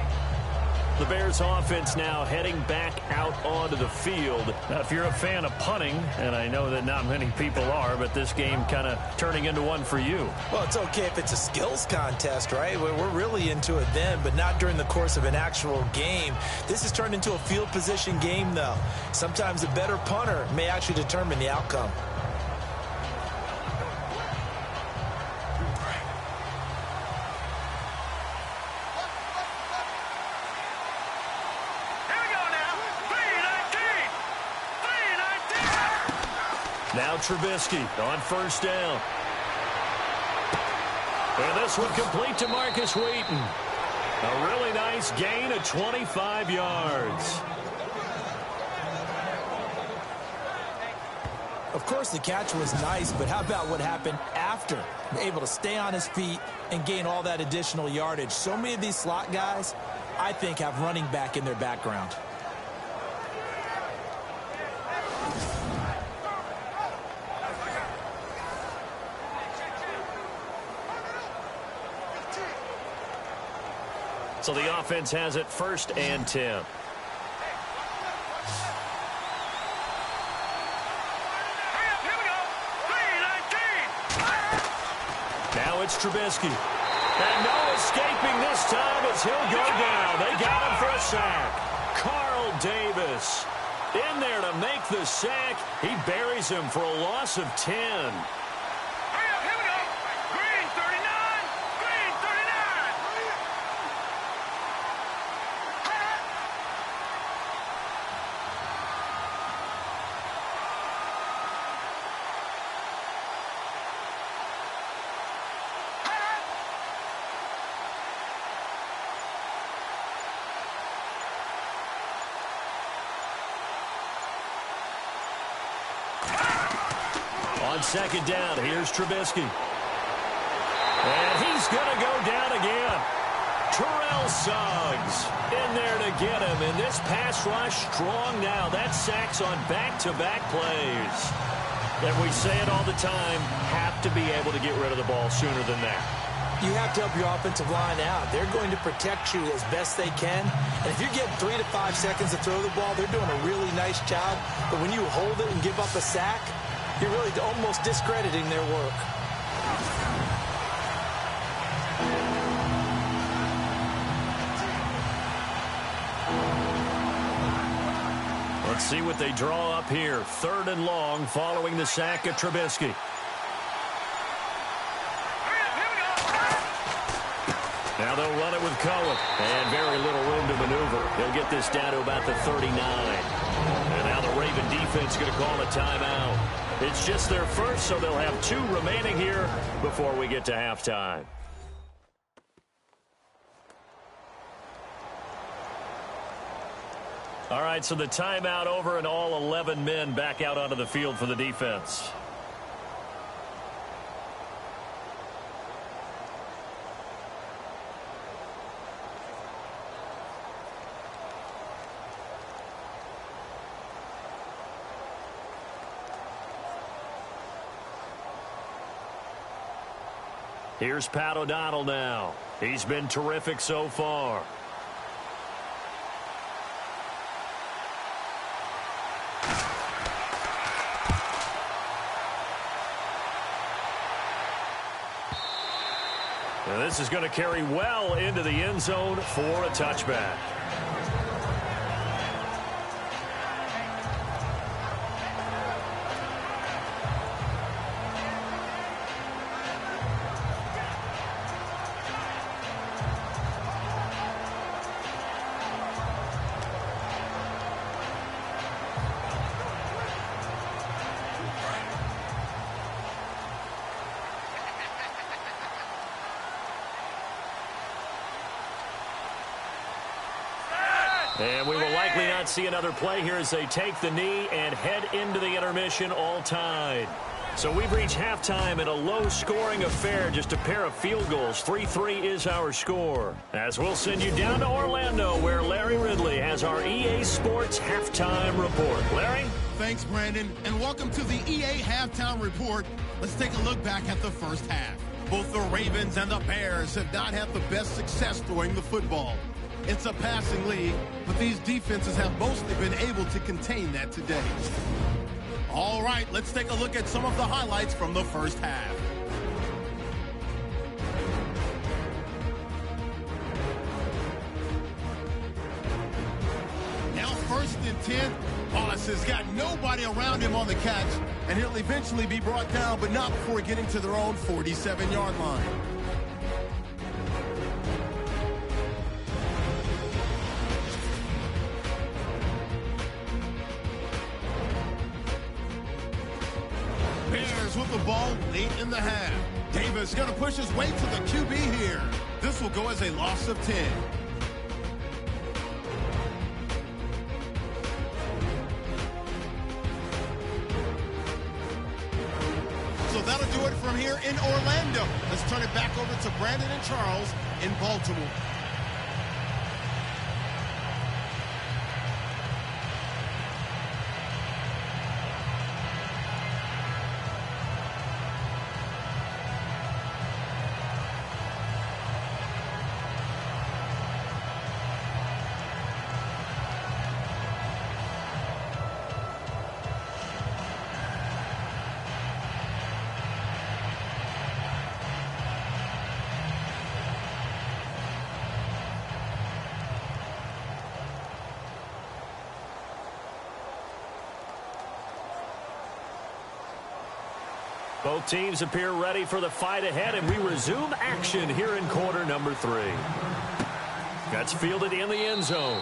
The Bears offense now heading back out onto the field. Now, if you're a fan of punting, and I know that not many people are, but this game kind of turning into one for you. Well, it's okay if it's a skills contest, right? We're really into it then, but not during the course of an actual game. This has turned into a field position game, though. Sometimes a better punter may actually determine the outcome. Now Trubisky on 1st down. And this one complete to Marcus Wheaton. A really nice gain of 25 yards. Of course, the catch was nice, but how about what happened after? Able to stay on his feet and gain all that additional yardage. So many of these slot guys, I think, have running back in their background. So the offense has it 1st and 10. Now it's Trubisky. And no escaping this time as he'll go down. They got him for a sack. Carl Davis in there to make the sack. He buries him for a loss of 10. On 2nd down, here's Trubisky. And he's going to go down again. Terrell Suggs in there to get him. And this pass rush strong now. That sack's on back-to-back plays. And we say it all the time, have to be able to get rid of the ball sooner than that. You have to help your offensive line out. They're going to protect you as best they can. And if you get 3 to 5 seconds to throw the ball, they're doing a really nice job. But when you hold it and give up a sack, you're really almost discrediting their work. Let's see what they draw up here. 3rd and long following the sack of Trubisky. Now they'll run it with Cohen. And very little room to maneuver. He'll get this down to about the 39. And now the Raven defense is going to call a timeout. It's just their first, so they'll have 2 remaining here before we get to halftime. All right, so the timeout over and all 11 men back out onto the field for the defense. Here's Pat O'Donnell now. He's been terrific so far. And this is going to carry well into the end zone for a touchback. And we will likely not see another play here as they take the knee and head into the intermission all tied. So we've reached halftime in a low-scoring affair, just a pair of field goals. 3-3 is our score. As we'll send you down to Orlando, where Larry Ridley has our EA Sports Halftime Report. Larry? Thanks, Brandon, and welcome to the EA Halftime Report. Let's take a look back at the first half. Both the Ravens and the Bears have not had the best success throwing the football. It's a passing league, but these defenses have mostly been able to contain that today. All right, let's take a look at some of the highlights from the first half. Now 1st and 10. Wallace has got nobody around him on the catch, and he'll eventually be brought down, but not before getting to their own 47-yard line. With the ball late in the half. Davis going to push his way to the QB here. This will go as a loss of 10. So that'll do it from here in Orlando. Let's turn it back over to Brandon and Charles in Baltimore. Both teams appear ready for the fight ahead, and we resume action here in quarter number 3. That's fielded in the end zone.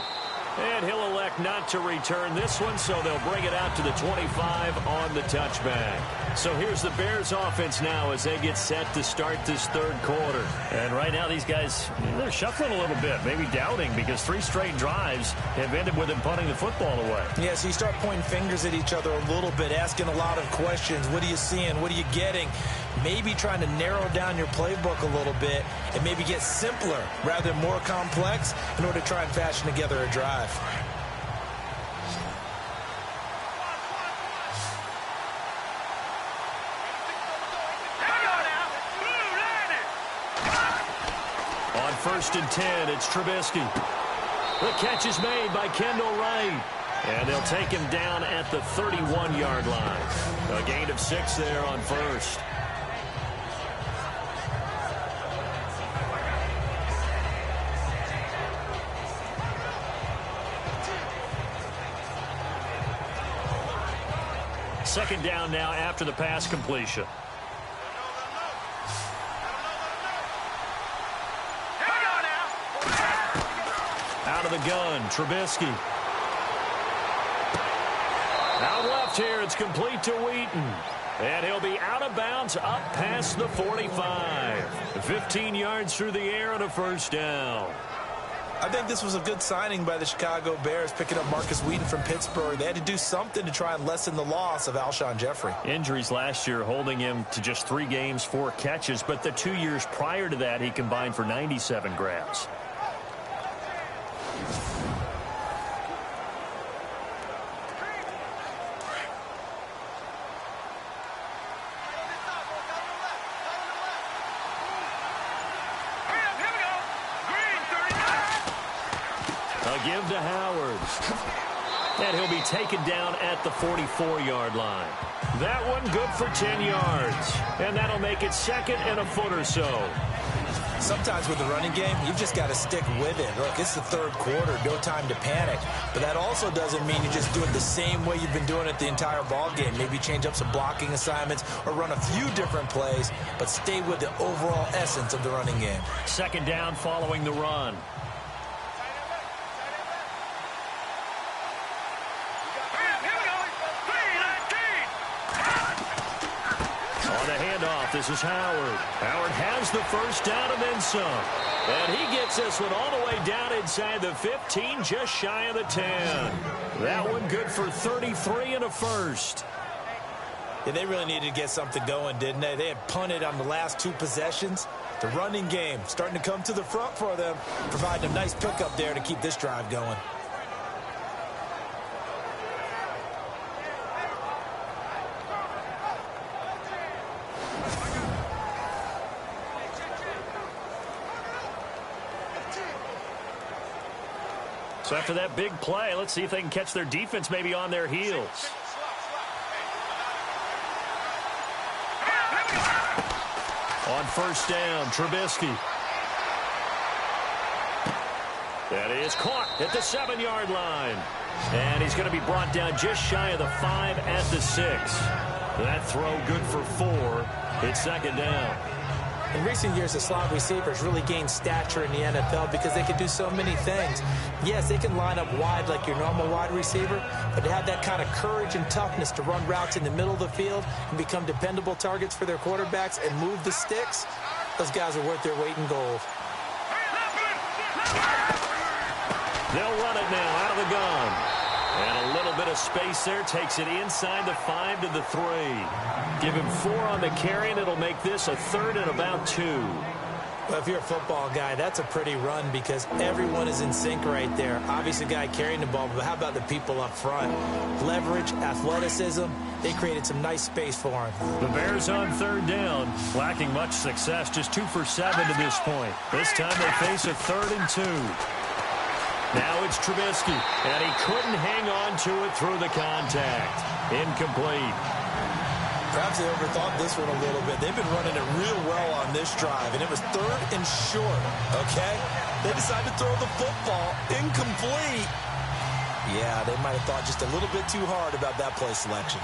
And he'll elect not to return this one, so they'll bring it out to the 25 on the touchback. So here's the Bears offense now as they get set to start this third quarter. And right now these guys, they're shuffling a little bit, maybe doubting, because 3 straight drives have ended with them punting the football away. Yeah, so you start pointing fingers at each other a little bit, asking a lot of questions. What are you seeing? What are you getting? Maybe trying to narrow down your playbook a little bit and maybe get simpler rather than more complex in order to try and fashion together a drive. On 1st and 10, it's Trubisky. The catch is made by Kendall Wright. And they'll take him down at the 31-yard line. A gain of 6 there on 1st. Second down now after the pass completion. Out of the gun, Trubisky. Out left here, it's complete to Wheaton. And he'll be out of bounds up past the 45. 15 yards through the air and a first down. I think this was a good signing by the Chicago Bears, picking up Marcus Wheaton from Pittsburgh. They had to do something to try and lessen the loss of Alshon Jeffrey. Injuries last year holding him to just 3 games, 4 catches, but the 2 years prior to that, he combined for 97 grabs. Give to Howard. And he'll be taken down at the 44-yard line. That one good for 10 yards. And that'll make it 2nd and a foot or so. Sometimes with the running game, you've just got to stick with it. Look, it's the third quarter, no time to panic. But that also doesn't mean you just do it the same way you've been doing it the entire ball game. Maybe change up some blocking assignments or run a few different plays, but stay with the overall essence of the running game. 2nd down following the run. This is Howard. Howard has the first down and then some. And he gets this one all the way down inside the 15, just shy of the 10. That one good for 33 and a first. Yeah, they really needed to get something going, didn't they? They had punted on the last 2 possessions. The running game starting to come to the front for them, providing a nice pickup there to keep this drive going. So after that big play, let's see if they can catch their defense maybe on their heels. On 1st down, Trubisky. That is caught at the 7-yard line. And he's going to be brought down just shy of the 5 at the 6. That throw good for 4. It's 2nd down. In recent years, the slot receivers really gained stature in the NFL because they can do so many things. Yes, they can line up wide like your normal wide receiver, but to have that kind of courage and toughness to run routes in the middle of the field and become dependable targets for their quarterbacks and move the sticks, those guys are worth their weight in gold. They'll run it now out of the gun. And a little bit of space there, takes it inside the 5 to the 3. Give him 4 on the carry, and it'll make this a 3rd and about 2. Well, if you're a football guy, that's a pretty run because everyone is in sync right there. Obviously, the guy carrying the ball, but how about the people up front? Leverage, athleticism, they created some nice space for him. The Bears on 3rd down, lacking much success, just 2 for 7 to this point. This time they face a 3rd and 2. Now it's Trubisky, and he couldn't hang on to it through the contact. Incomplete. Perhaps they overthought this one a little bit. They've been running it real well on this drive, and it was 3rd and short, okay? They decided to throw the football incomplete. Yeah, they might have thought just a little bit too hard about that play selection.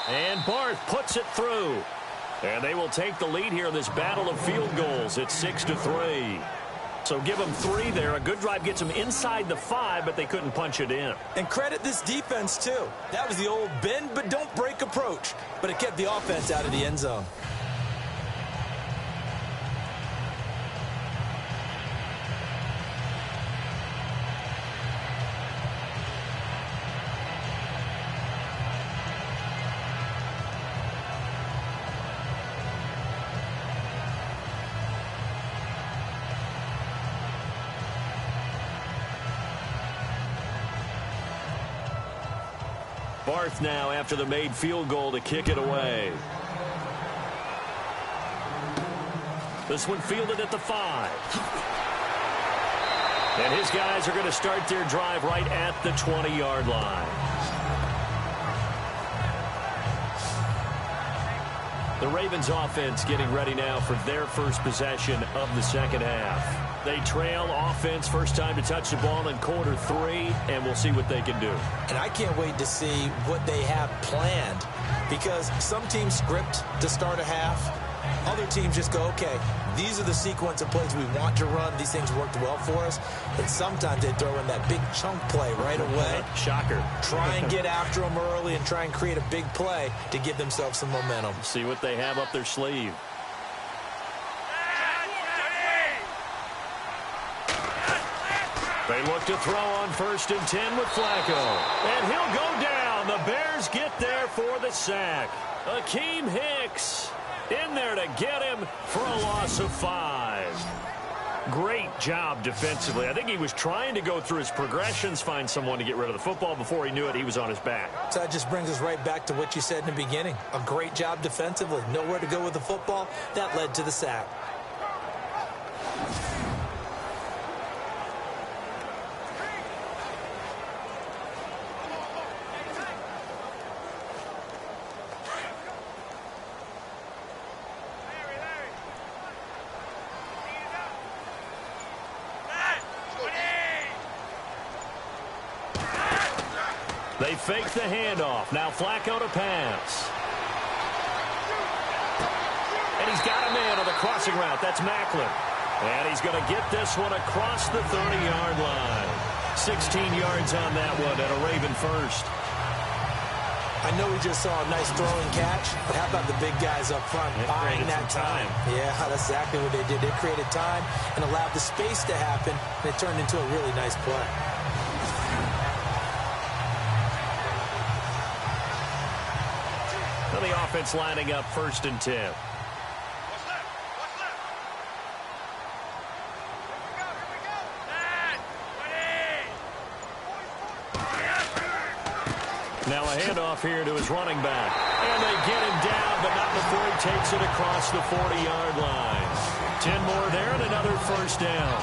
And Barth puts it through. And they will take the lead here in this battle of field goals. It's 6-3. So give them 3 there. A good drive gets them inside the 5, but they couldn't punch it in. And credit this defense, too. That was the old bend but don't break approach. But it kept the offense out of the end zone. Barth now after the made field goal to kick it away. This one fielded at the 5. And his guys are going to start their drive right at the 20-yard line. The Ravens offense getting ready now for their first possession of the second half. They trail offense, first time to touch the ball in quarter 3, and we'll see what they can do. And I can't wait to see what they have planned, because some teams script to start a half. Other teams just go, okay, these are the sequence of plays we want to run. These things worked well for us. And sometimes they throw in that big chunk play right away. Shocker. Try and get after them early and try and create a big play to give themselves some momentum. See what they have up their sleeve. They look to throw on 1st and 10 with Flacco. And he'll go down. The Bears get there for the sack. Akeem Hicks in there to get him for a loss of 5. Great job defensively. I think he was trying to go through his progressions, find someone to get rid of the football. Before he knew it, he was on his back. So that just brings us right back to what you said in the beginning. A great job defensively. Nowhere to go with the football. That led to the sack. They fake the handoff. Now Flacco to pass. And he's got a man on the crossing route. That's Macklin. And he's going to get this one across the 30-yard line. 16 yards on that one and a Raven first. I know we just saw a nice throwing catch, but how about the big guys up front buying that time? Yeah, that's exactly what they did. They created time and allowed the space to happen, and it turned into a really nice play. The offense lining up 1st and 10. Now a handoff here to his running back. And they get him down, but not before he takes it across the 40-yard line. 10 more there and another first down.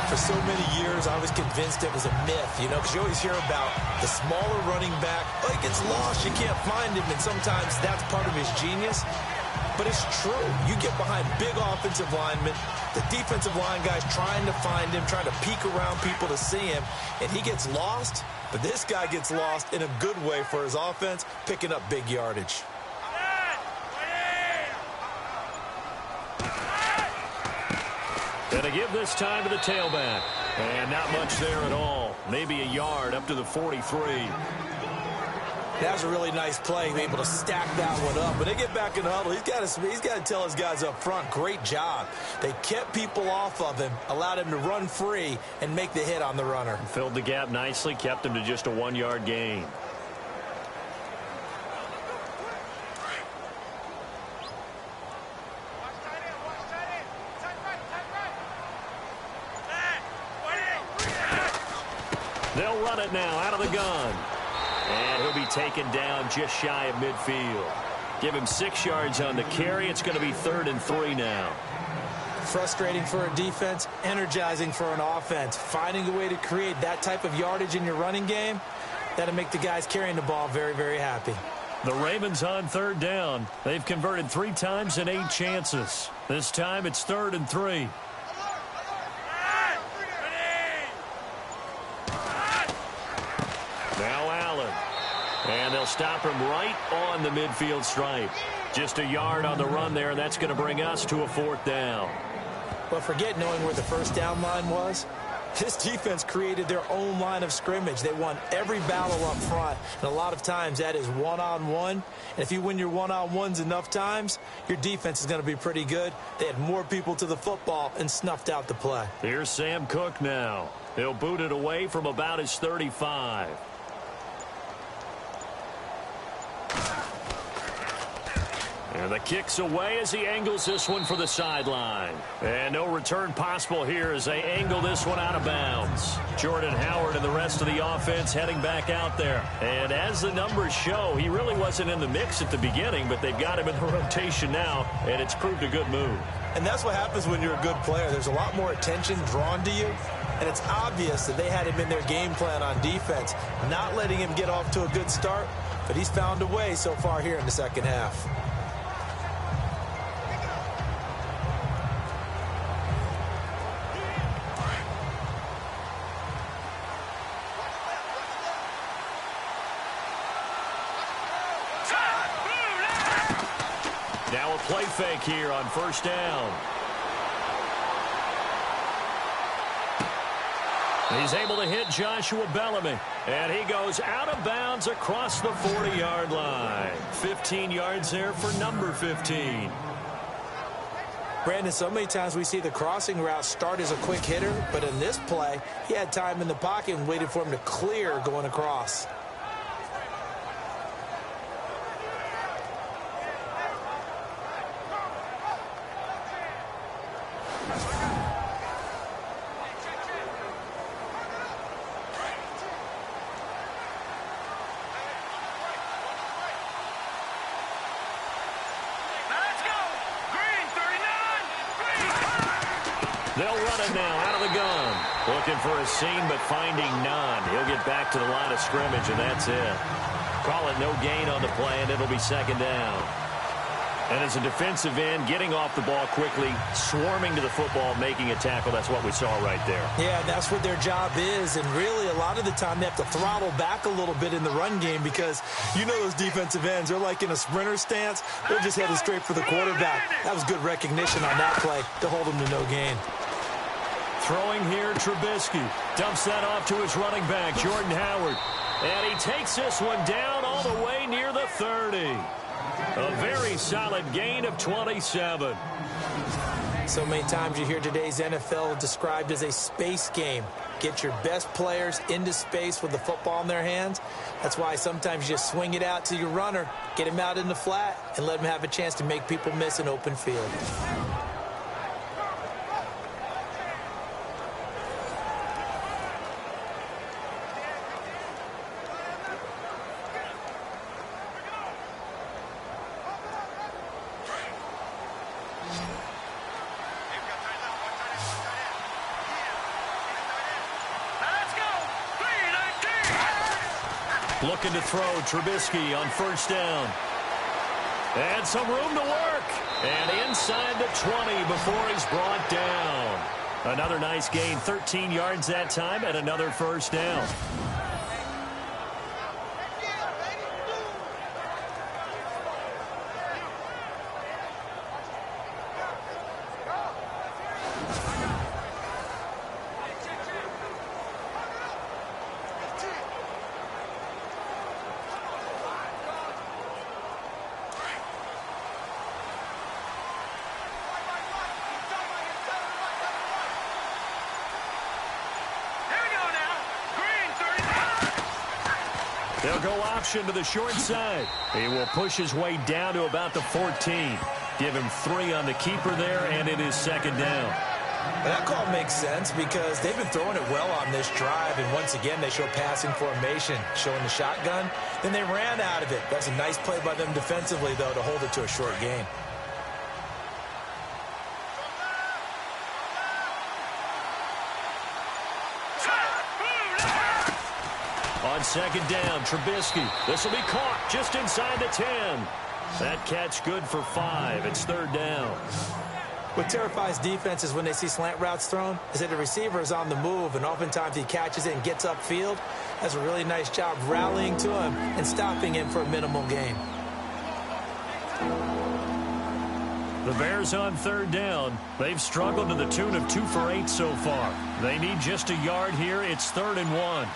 For so many years, I was convinced it was a myth, because you always hear about the smaller running back. Oh, he gets lost, you can't find him, and sometimes that's part of his genius. But it's true. You get behind big offensive linemen, the defensive line guys trying to find him, trying to peek around people to see him, and he gets lost. But this guy gets lost in a good way for his offense, picking up big yardage. Gonna give this time to the tailback. And not much there at all. Maybe a yard up to the 43. That was a really nice play, able to stack that one up. When they get back in the huddle, he's got to tell his guys up front, great job. They kept people off of him, allowed him to run free and make the hit on the runner. Filled the gap nicely, kept him to just a 1-yard gain. They'll run it now out of the gun. And he'll be taken down just shy of midfield. Give him 6 yards on the carry. It's going to be 3rd and 3 now. Frustrating for a defense, energizing for an offense. Finding a way to create that type of yardage in your running game, that'll make the guys carrying the ball very, very happy. The Ravens on 3rd down. They've converted 3 times in 8 chances. This time it's 3rd and 3. Now Allen. And they'll stop him right on the midfield stripe. Just a yard on the run there, and that's going to bring us to a 4th down. But forget knowing where the first down line was. This defense created their own line of scrimmage. They won every battle up front, and a lot of times that is one-on-one. And if you win your one-on-ones enough times, your defense is going to be pretty good. They had more people to the football and snuffed out the play. Here's Sam Cook now. He'll boot it away from about his 35. And the kick's away as he angles this one for the sideline. And no return possible here as they angle this one out of bounds. Jordan Howard and the rest of the offense heading back out there. And as the numbers show, he really wasn't in the mix at the beginning, but they've got him in the rotation now, and it's proved a good move. And that's what happens when you're a good player. There's a lot more attention drawn to you, and it's obvious that they had him in their game plan on defense, not letting him get off to a good start, but he's found a way so far here in the second half. Now a play fake here on 1st down. He's able to hit Joshua Bellamy, and he goes out of bounds across the 40-yard line. 15 yards there for number 15. Brandon, so many times we see the crossing route start as a quick hitter, but in this play, he had time in the pocket and waited for him to clear going across. They'll run it now out of the gun. Looking for a seam, but finding none. He'll get back to the line of scrimmage, and that's it. Call it no gain on the play, and it'll be 2nd down. And as a defensive end, getting off the ball quickly, swarming to the football, making a tackle, that's what we saw right there. Yeah, that's what their job is, and really a lot of the time they have to throttle back a little bit in the run game because you know those defensive ends, they're like in a sprinter stance. They're just headed straight for the quarterback. That was good recognition on that play to hold them to no gain. Throwing here, Trubisky dumps that off to his running back, Jordan Howard. And he takes this one down all the way near the 30. A very solid gain of 27. So many times you hear today's NFL described as a space game. Get your best players into space with the football in their hands. That's why sometimes you just swing it out to your runner, get him out in the flat, and let him have a chance to make people miss an open field. Looking to throw, Trubisky on 1st down. And some room to work. And inside the 20 before he's brought down. Another nice gain, 13 yards that time, and another 1st down. They'll go option to the short side. He will push his way down to about the 14. Give him 3 on the keeper there, and it is 2nd down. That call makes sense because they've been throwing it well on this drive, and once again they show passing formation, showing the shotgun. Then they ran out of it. That's a nice play by them defensively, though, to hold it to a short gain. On 2nd down, Trubisky. This will be caught just inside the 10. That catch good for 5. It's 3rd down. What terrifies defenses when they see slant routes thrown is that the receiver is on the move, and oftentimes he catches it and gets upfield. Does a really nice job rallying to him and stopping him for a minimal gain. The Bears on third down. They've struggled to the tune of 2 for 8 so far. They need just a yard here. It's 3rd and 1.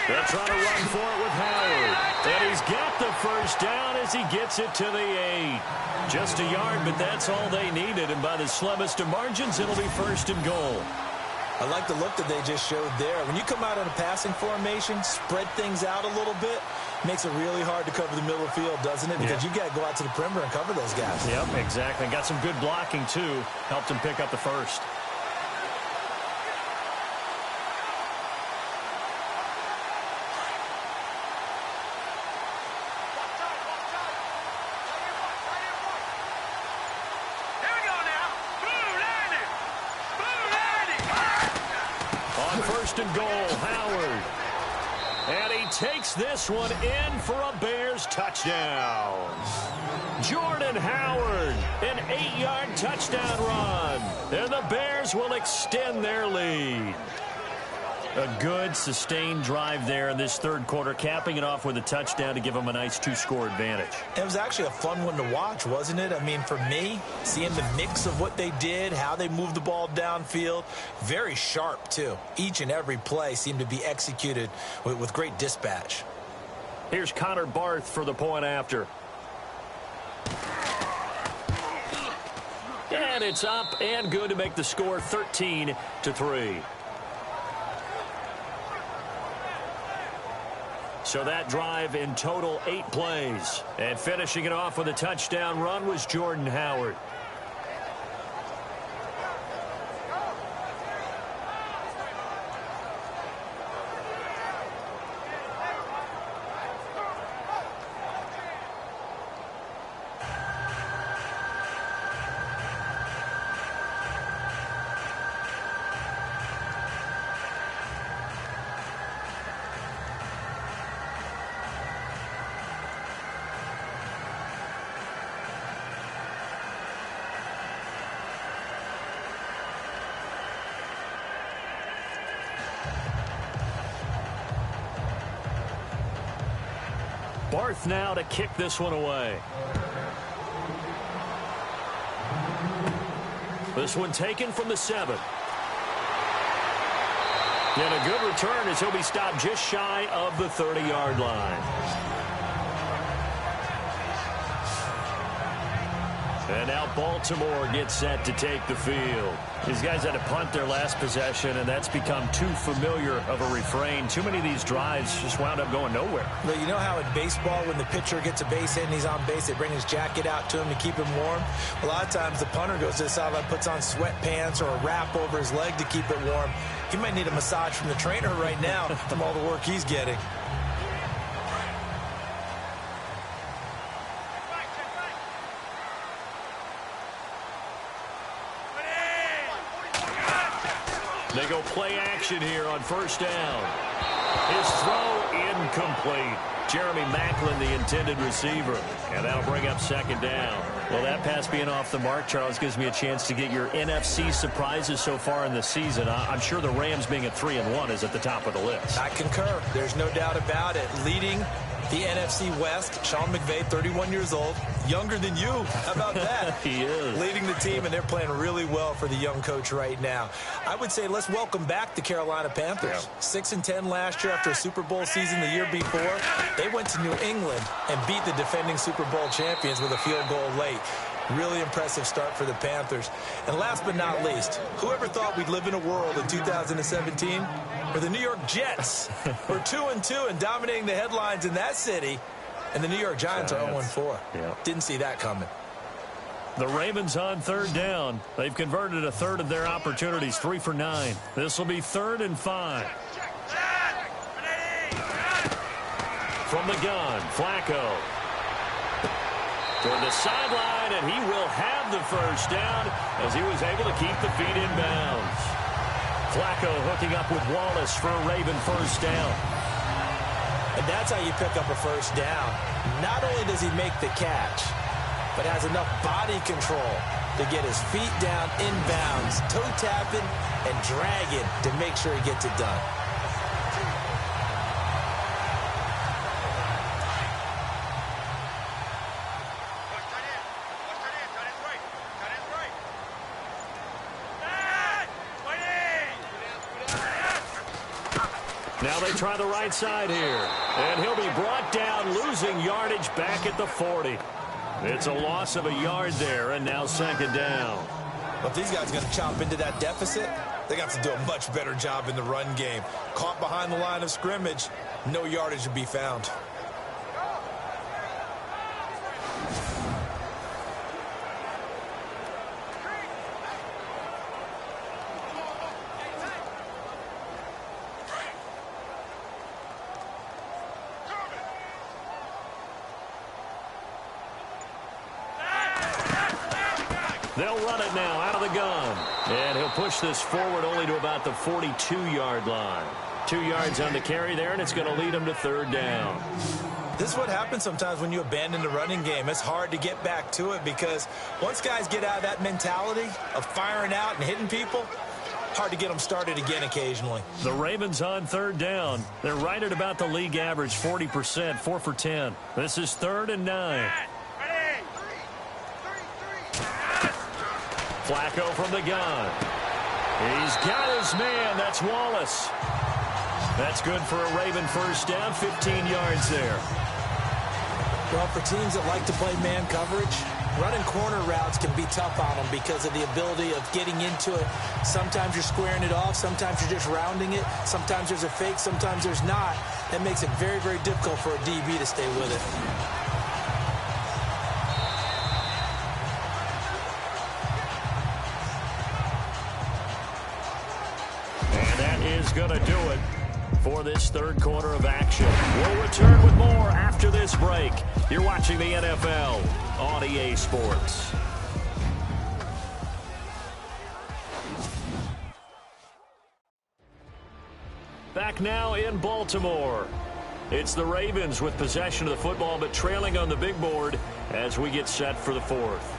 They're trying to run for it with Howard. And he's got the first down as he gets it to the 8. Just a yard, but that's all they needed. And by the slimmest of margins, it'll be 1st and goal. I like the look that they just showed there. When you come out in a passing formation, spread things out a little bit, makes it really hard to cover the middle of the field, doesn't it? Because you got to go out to the perimeter and cover those guys. Yep, exactly. Got some good blocking, too. Helped him pick up the first. And goal, Howard. And he takes this one in for a Bears touchdown. Jordan Howard, an 8-yard touchdown run. And the Bears will extend their lead. A good, sustained drive there in this third quarter, capping it off with a touchdown to give them a nice 2-score advantage. It was actually a fun one to watch, wasn't it? I mean, for me, seeing the mix of what they did, how they moved the ball downfield, very sharp, too. Each and every play seemed to be executed with great dispatch. Here's Connor Barth for the point after. And it's up and good to make the score 13-3. So that drive in total 8 plays. And finishing it off with a touchdown run was Jordan Howard. Barth now to kick this one away. This one taken from the 7. And a good return as he'll be stopped just shy of the 30-yard line. And now Baltimore gets set to take the field. These guys had to punt their last possession, and that's become too familiar of a refrain. Too many of these drives just wound up going nowhere. But you know how in baseball, when the pitcher gets a base hit and he's on base, they bring his jacket out to him to keep him warm? A lot of times the punter goes to the sideline, puts on sweatpants or a wrap over his leg to keep it warm. He might need a massage from the trainer right now from all the work he's getting. They go play action here on first down. His throw incomplete. Jeremy Maclin, the intended receiver. And that'll bring up second down. Well, that pass being off the mark, Charles, gives me a chance to get your NFC surprises so far in the season. I'm sure the Rams being at 3-1 is at the top of the list. I concur. There's no doubt about it. Leading the NFC West, Sean McVay, 31 years old, younger than you. How about that? He is. Leading the team, and they're playing really well for the young coach right now. I would say let's welcome back the Carolina Panthers. 6-10 last year after a Super Bowl season the year before. They went to New England and beat the defending Super Bowl champions with a field goal late. Really impressive start for the Panthers. And last but not least, whoever thought we'd live in a world in 2017 where the New York Jets were 2-2 and dominating the headlines in that city, and the New York Giants are 0-4. Didn't see that coming. The Ravens on third down. They've converted a third of their opportunities, 3 for 9. This will be 3rd and 5. From the gun, Flacco. Toward the sideline, and he will have the first down as he was able to keep the feet in bounds. Flacco hooking up with Wallace for a Raven first down. And that's how you pick up a first down. Not only does he make the catch, but has enough body control to get his feet down inbounds, toe tapping and dragging to make sure he gets it done. Now they try the right side here. And he'll be brought down, losing yardage back at the 40. It's a loss of a yard there, and now second down. Well, if these guys are going to chop into that deficit, they got to do a much better job in the run game. Caught behind the line of scrimmage, no yardage to be found. They'll run it now out of the gun. And he'll push this forward only to about the 42-yard line. 2 yards on the carry there, and it's going to lead him to third down. This is what happens sometimes when you abandon the running game. It's hard to get back to it because once guys get out of that mentality of firing out and hitting people, hard to get them started again occasionally. The Ravens on third down. They're right at about the league average, 40%, 4 for 10. This is 3rd and 9. Flacco from the gun. He's got his man. That's Wallace. That's good for a Raven first down, 15 yards there. Well, for teams that like to play man coverage, running corner routes can be tough on them because of the ability of getting into it. Sometimes you're squaring it off. Sometimes you're just rounding it. Sometimes there's a fake. Sometimes there's not. That makes it very, very difficult for a DB to stay with it. Going to do it for this third quarter of action. We'll return with more after this break. You're watching the NFL on EA Sports. Back now in Baltimore. It's the Ravens with possession of the football, but trailing on the big board as we get set for the fourth.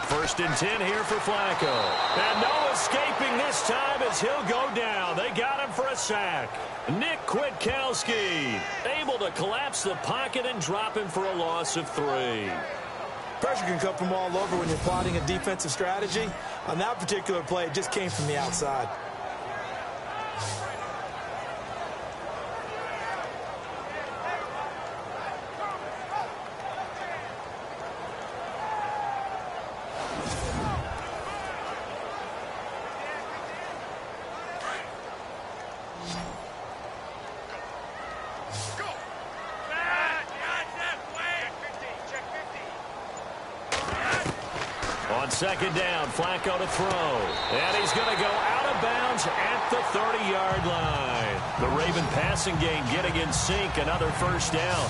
First and 10 here for Flacco. And no escaping this time as he'll go down. They got him for a sack. Nick Kwiatkowski able to collapse the pocket and drop him for a loss of 3. Pressure can come from all over when you're plotting a defensive strategy. On that particular play, it just came from the outside. Second down, Flacco to throw. And he's going to go out of bounds at the 30-yard line. The Raven passing game getting in sync, another first down.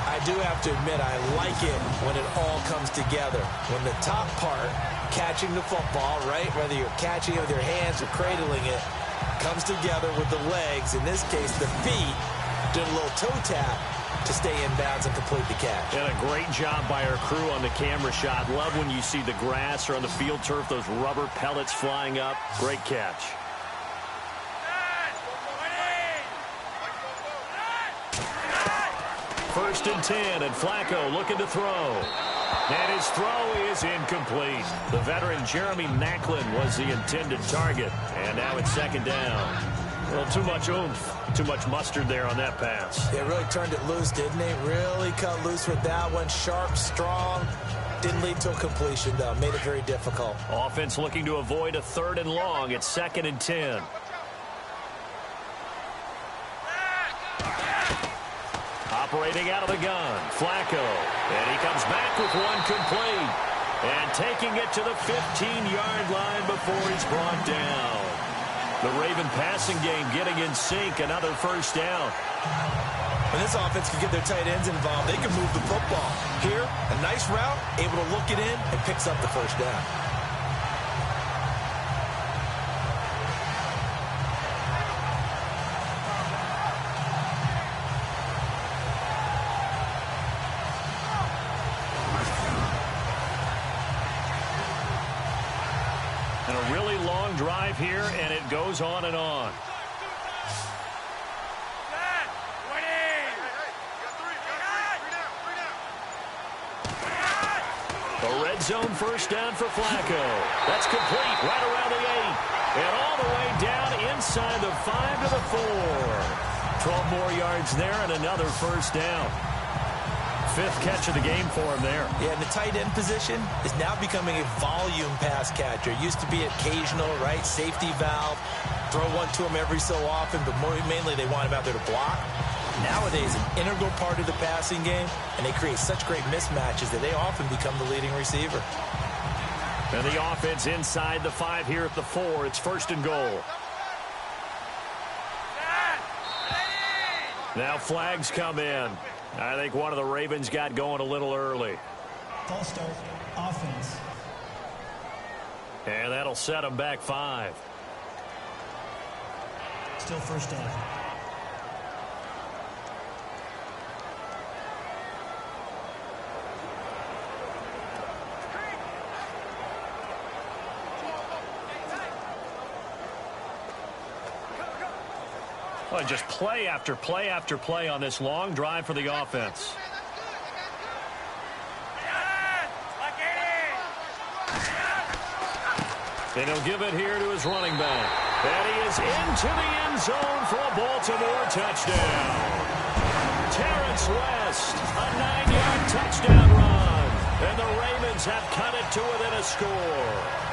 I do have to admit, I like it when it all comes together. When the top part, catching the football, right, whether you're catching it with your hands or cradling it, comes together with the legs, in this case the feet, doing a little toe tap to stay in bounds and complete the catch. And a great job by our crew on the camera shot. Love when you see the grass or on the field turf, those rubber pellets flying up. Great catch. First and 10, and Flacco looking to throw. And his throw is incomplete. The veteran Jeremy Maclin was the intended target. And now it's second down. Well, too much oomph, too much mustard there on that pass. They really turned it loose, didn't they? Really cut loose with that one. Sharp, strong. Didn't lead to a completion, though. Made it very difficult. Offense looking to avoid a 3rd and long. It's 2nd and 10. Operating out of the gun, Flacco. And he comes back with one complete. And taking it to the 15-yard line before he's brought down. The Raven passing game getting in sync. Another first down. When this offense can get their tight ends involved, they can move the football. Here, a nice route, able to look it in, and picks up the first down. And a really long drive here, and it goes on and on. A red zone first down for Flacco. That's complete right around the 8. And all the way down inside the 5 to the 4. 12 more yards there and another first down. 5th catch of the game for him there. Yeah, and the tight end position is now becoming a volume pass catcher. It used to be occasional, right? Safety valve. Throw one to him every so often, but mainly they want him out there to block. Nowadays, an integral part of the passing game, and they create such great mismatches that they often become the leading receiver. And the offense inside the 5 here at the 4. It's 1st and goal. Now flags come in. I think one of the Ravens got going a little early. False start, offense. And that'll set them back 5. Still first down. Well, just play after play after play on this long drive for the offense. And he'll give it here to his running back. And he is into the end zone for a Baltimore touchdown. Terrence West, a 9-yard touchdown run. And the Ravens have cut it to within a score.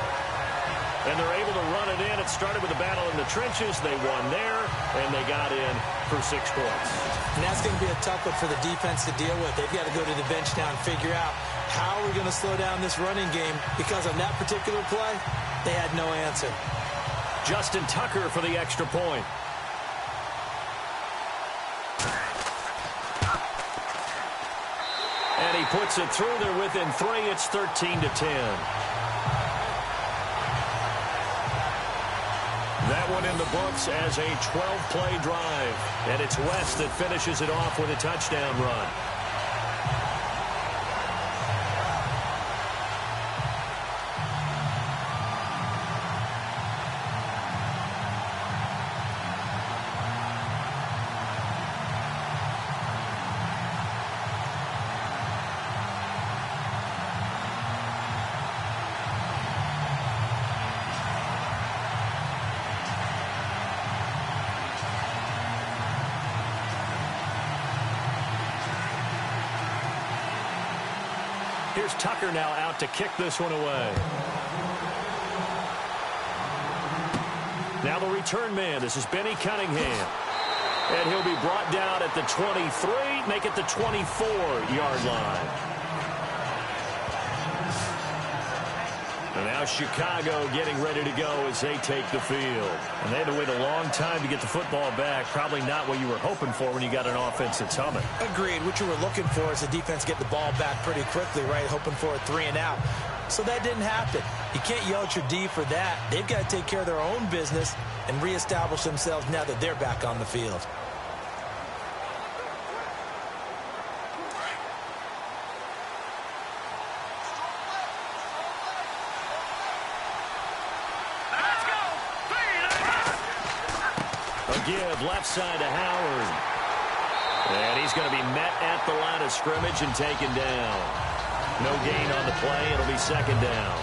And they're able to run it in. It started with a battle in the trenches. They won there, and they got in for 6 points. And that's going to be a tough one for the defense to deal with. They've got to go to the bench now and figure out how we're going to slow down this running game, because on that particular play, they had no answer. Justin Tucker for the extra point. And he puts it through there within 3. It's 13-10. That one in the books as a 12-play drive. And it's West that finishes it off with a touchdown run. Here's Tucker now out to kick this one away. Now the return man. This is Benny Cunningham. And he'll be brought down at the 23, make it the 24-yard line. And now Chicago getting ready to go as they take the field. And they had to wait a long time to get the football back. Probably not what you were hoping for when you got an offense that's humming. Agreed. What you were looking for is the defense get the ball back pretty quickly, right? Hoping for a 3 and out. So that didn't happen. You can't yell at your D for that. They've got to take care of their own business and reestablish themselves now that they're back on the field. Give left side to Howard. And he's going to be met at the line of scrimmage and taken down. No gain on the play. It'll be 2nd down.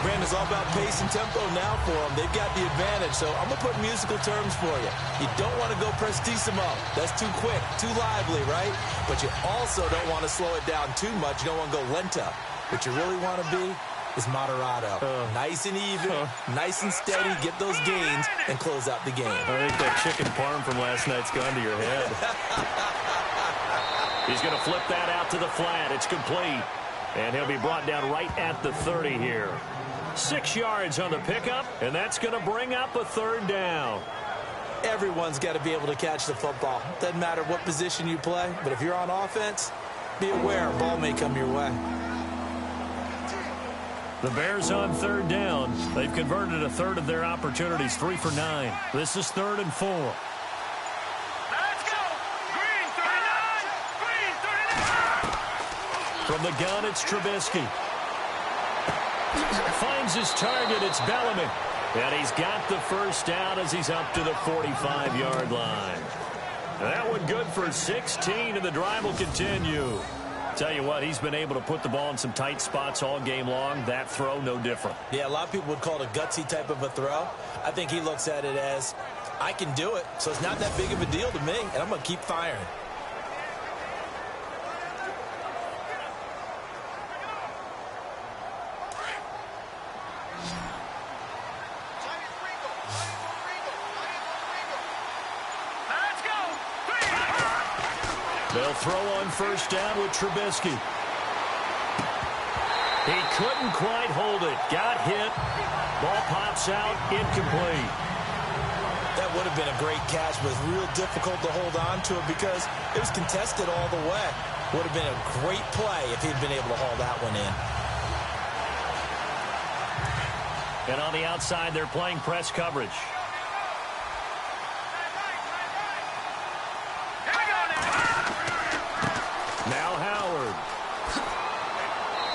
Brandon, it's all about pace and tempo now for them. They've got the advantage, so I'm going to put musical terms for you. You don't want to go prestissimo. That's too quick, too lively, right? But you also don't want to slow it down too much. You don't want to go lento. What you really want to be is moderato. Nice and even, nice and steady, get those gains, and close out the game. I think that chicken parm from last night's gone to your head. He's going to flip that out to the flat. It's complete. And he'll be brought down right at the 30 here. 6 yards on the pickup, and that's going to bring up a third down. Everyone's got to be able to catch the football. Doesn't matter what position you play, but if you're on offense, be aware a ball may come your way. The Bears on third down. They've converted a third of their opportunities, 3 for 9. This is 3rd and 4. Let's go! Green 39! Green 39! From the gun, it's Trubisky. Finds his target. It's Bellamy. And he's got the first down as he's up to the 45-yard line. That one good for 16, and the drive will continue. Tell you what, he's been able to put the ball in some tight spots all game long. That throw, no different. Yeah, a lot of people would call it a gutsy type of a throw. I think he looks at it as, I can do it, so it's not that big of a deal to me, and I'm going to keep firing. They'll throw on first down with Trubisky. He couldn't quite hold it. Got hit. Ball pops out. Incomplete. That would have been a great catch, but it's real difficult to hold on to it because it was contested all the way. Would have been a great play if he'd been able to haul that one in. And on the outside, they're playing press coverage. Now Howard.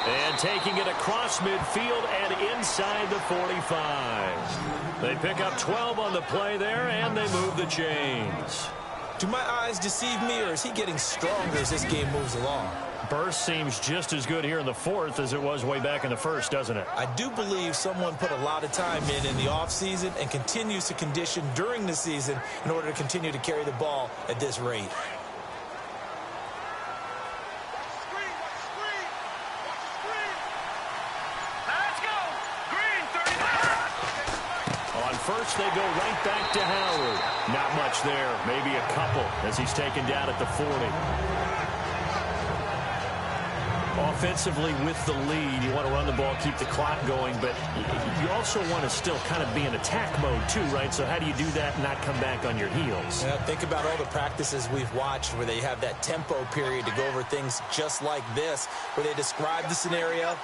And taking it across midfield and inside the 45. They pick up 12 on the play there, and they move the chains. Do my eyes deceive me, or is he getting stronger as this game moves along? Burst seems just as good here in the 4th as it was way back in the 1st, doesn't it? I do believe someone put a lot of time in the offseason and continues to condition during the season in order to continue to carry the ball at this rate. First, they go right back to Howard. Not much there. Maybe a couple as he's taken down at the 40. Offensively with the lead, you want to run the ball, keep the clock going, but you also want to still kind of be in attack mode too, right? So how do you do that and not come back on your heels? Yeah, think about all the practices we've watched where they have that tempo period to go over things just like this, where they describe the scenario,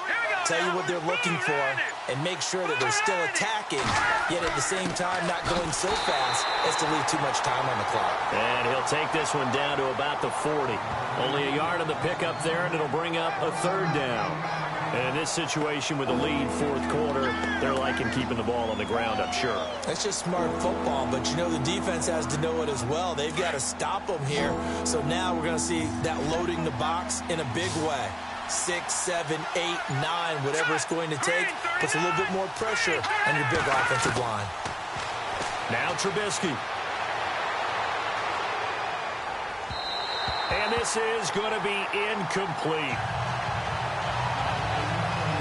tell you what they're looking for, and make sure that they're still attacking, yet at the same time not going so fast as to leave too much time on the clock. And he'll take this one down to about the 40. Only a yard on the pickup there, and it'll bring up a third down. And in this situation with the lead, 4th quarter, they're liking keeping the ball on the ground, I'm sure. That's just smart football, but you know the defense has to know it as well. They've got to stop them here. So now we're going to see that loading the box in a big way. 6, 7, 8, 9, whatever it's going to take, puts a little bit more pressure on your big offensive line. Now Trubisky. And this is going to be incomplete.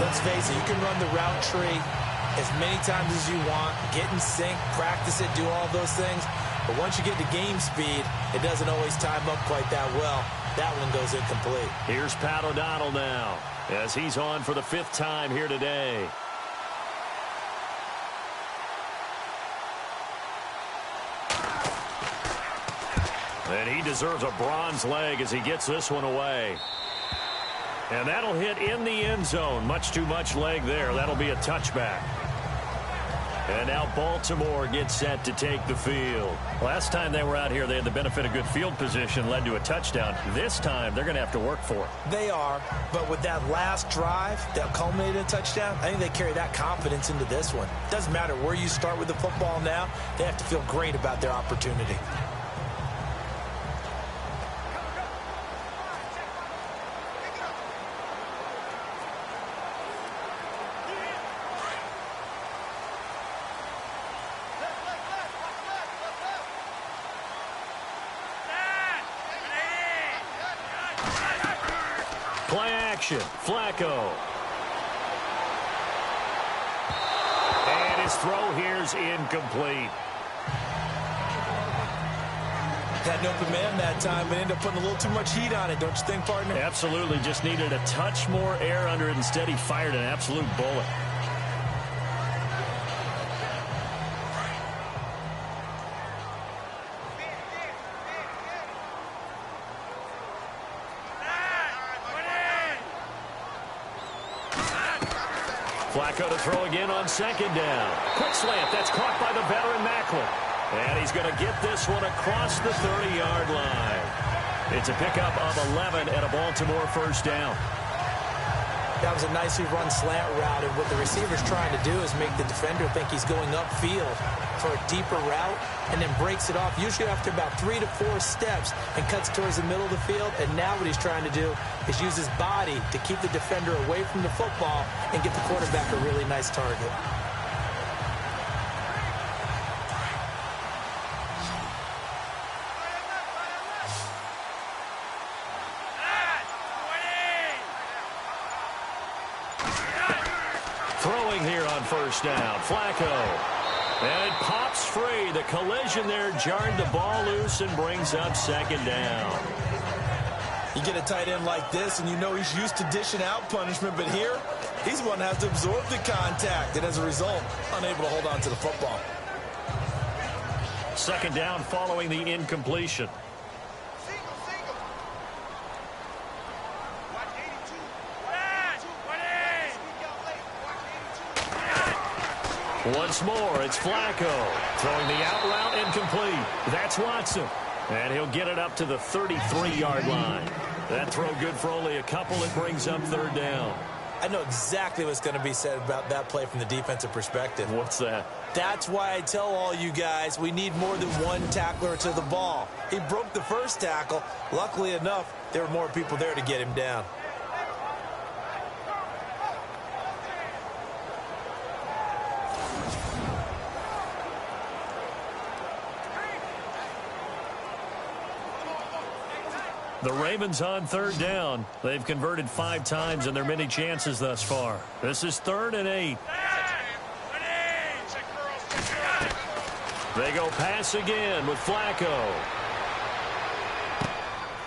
Let's face it, you can run the route tree as many times as you want, get in sync, practice it, do all those things. But once you get to game speed, it doesn't always time up quite that well. That one goes incomplete. Here's Pat O'Donnell now as he's on for the 5th time here today. And he deserves a bronze leg as he gets this one away. And that'll hit in the end zone. Much too much leg there. That'll be a touchback. And now Baltimore gets set to take the field. Last time they were out here, they had the benefit of good field position, led to a touchdown. This time, they're going to have to work for it. They are, but with that last drive that culminated in a touchdown, I think they carry that confidence into this one. Doesn't matter where you start with the football now, they have to feel great about their opportunity. Play action. Flacco. And his throw here's incomplete. Had an open man that time, but ended up putting a little too much heat on it, don't you think, partner? Absolutely. Just needed a touch more air under it. Instead, he fired an absolute bullet. Flacco to throw again on second down. Quick slant. That's caught by the veteran Macklin. And he's going to get this one across the 30-yard line. It's a pickup of 11 and a Baltimore first down. That was a nicely run slant route, and what the receiver's trying to do is make the defender think he's going upfield for a deeper route and then breaks it off, usually after about 3 to 4 steps, and cuts towards the middle of the field. And now what he's trying to do is use his body to keep the defender away from the football and get the quarterback a really nice target. Throwing here on first down, Flacco. And it pops free. The collision there jarred the ball loose and brings up second down. You get a tight end like this, and you know he's used to dishing out punishment, but here, he's one that has to absorb the contact, and as a result, unable to hold on to the football. Second down following the incompletion. Once more, it's Flacco. Throwing the out route incomplete. That's Watson. And he'll get it up to the 33-yard line. That throw good for only a couple. It brings up third down. I know exactly what's going to be said about that play from the defensive perspective. What's that? That's why I tell all you guys we need more than one tackler to the ball. He broke the first tackle. Luckily enough, there were more people there to get him down. The Ravens on third down. They've converted 5 times in their many chances thus far. This is 3rd and 8. They go pass again with Flacco.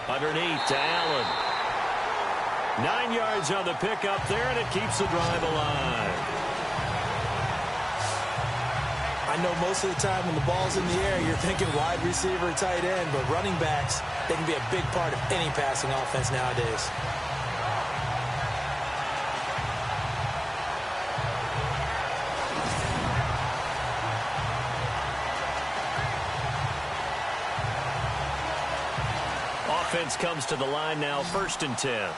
Underneath to Allen. 9 yards on the pickup there, and it keeps the drive alive. I know most of the time when the ball's in the air, you're thinking wide receiver, tight end, but running backs, they can be a big part of any passing offense nowadays. Offense comes to the line now, 1st and 10.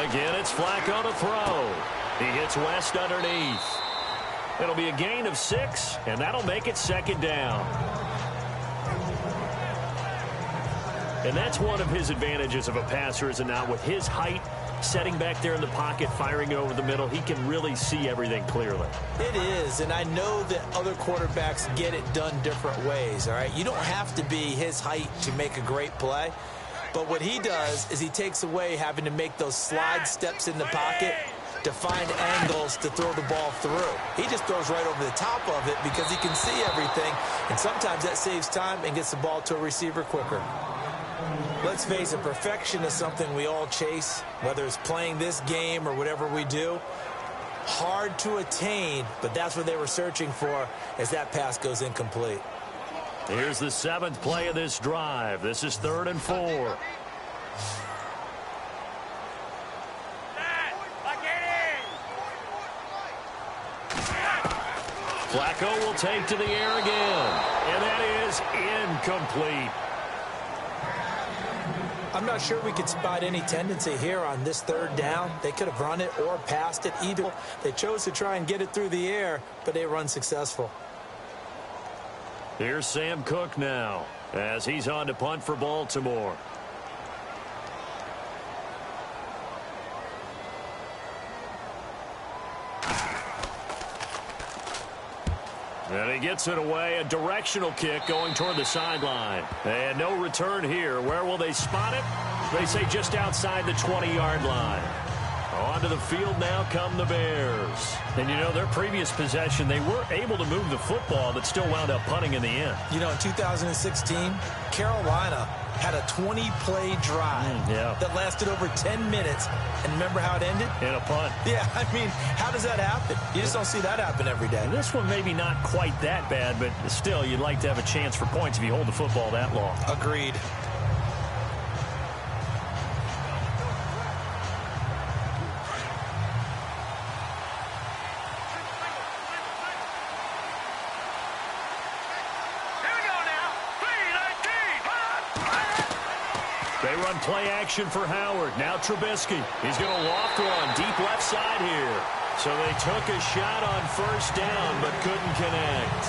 Again, it's Flacco to throw. He hits West underneath. It'll be a gain of 6, and that'll make it 2nd down. And that's one of his advantages of a passer, is it not? With his height, setting back there in the pocket, firing over the middle, he can really see everything clearly. It is, and I know that other quarterbacks get it done different ways, all right? You don't have to be his height to make a great play. But what he does is he takes away having to make those slide steps in the pocket to find angles to throw the ball through. He just throws right over the top of it because he can see everything, and sometimes that saves time and gets the ball to a receiver quicker. Let's face it, perfection is something we all chase, whether it's playing this game or whatever we do. Hard to attain, but that's what they were searching for as that pass goes incomplete. Here's the 7th play of this drive. This is 3rd and 4. Flacco will take to the air again, and that is incomplete. I'm not sure we could spot any tendency here on this 3rd down. They could have run it or passed it. Either they chose to try and get it through the air, but they were unsuccessful. Here's Sam Cook now as he's on to punt for Baltimore. And he gets it away, a directional kick going toward the sideline. And no return here. Where will they spot it? They say just outside the 20-yard line. On onto the field now come the Bears. And, you know, their previous possession, they were able to move the football, but still wound up punting in the end. You know, in 2016, Carolina had a 20-play drive that lasted over 10 minutes. And remember how it ended? In a punt. Yeah, I mean, how does that happen? You just don't see that happen every day. This one maybe not quite that bad, but still, you'd like to have a chance for points if you hold the football that long. Agreed. They run play action for Howard. Now Trubisky. He's going to loft one deep left side here. So they took a shot on first down, but couldn't connect.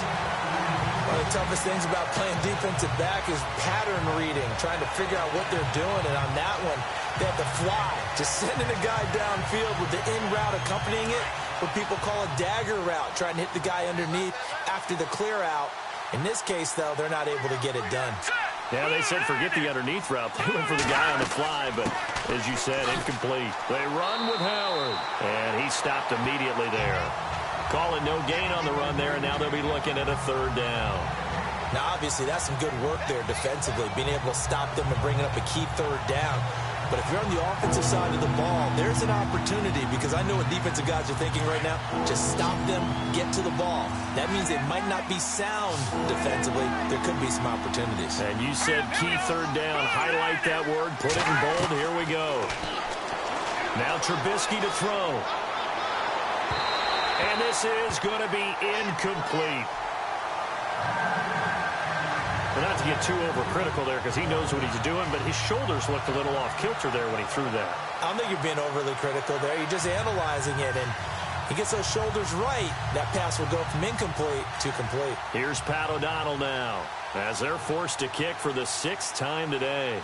One of the toughest things about playing defensive back is pattern reading, trying to figure out what they're doing. And on that one, they had to fly, just sending a guy downfield with the in route accompanying it, what people call a dagger route, trying to hit the guy underneath after the clear out. In this case, though, they're not able to get it done. Yeah, they said forget the underneath route. They went for the guy on the fly, but as you said, incomplete. They run with Howard, and he stopped immediately there. Call it no gain on the run there, and now they'll be looking at a third down. Now, obviously, that's some good work there defensively, being able to stop them and bringing up a key third down. But if you're on the offensive side of the ball, there's an opportunity, because I know what defensive guys are thinking right now. Just stop them, get to the ball. That means they might not be sound defensively. There could be some opportunities. And you said key third down. Highlight that word. Put it in bold. Here we go. Now Trubisky to throw. And this is going to be incomplete. Well, not to get too overcritical there, because he knows what he's doing, but his shoulders looked a little off kilter there when he threw that. I don't think you're being overly critical there. You're just analyzing it, and he gets those shoulders right. That pass will go from incomplete to complete. Here's Pat O'Donnell now, as they're forced to kick for the 6th time today.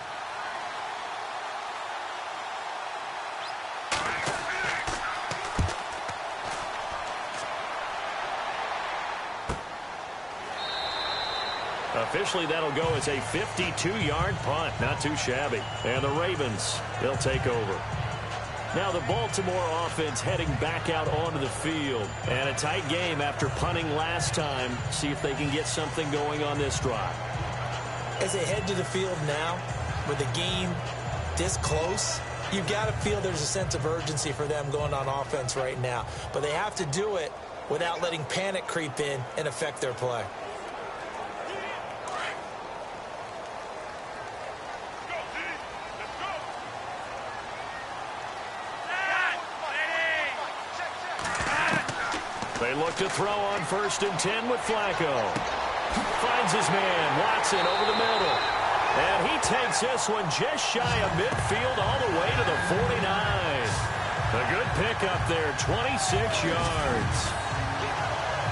Officially, that'll go as a 52-yard punt. Not too shabby. And the Ravens, they'll take over. Now the Baltimore offense heading back out onto the field. And a tight game after punting last time. See if they can get something going on this drive. As they head to the field now, with the game this close, you've got to feel there's a sense of urgency for them going on offense right now. But they have to do it without letting panic creep in and affect their play. They look to throw on 1st and 10 with Flacco. Finds his man, Watson, over the middle. And he takes this one just shy of midfield all the way to the 49. A good pickup there, 26 yards.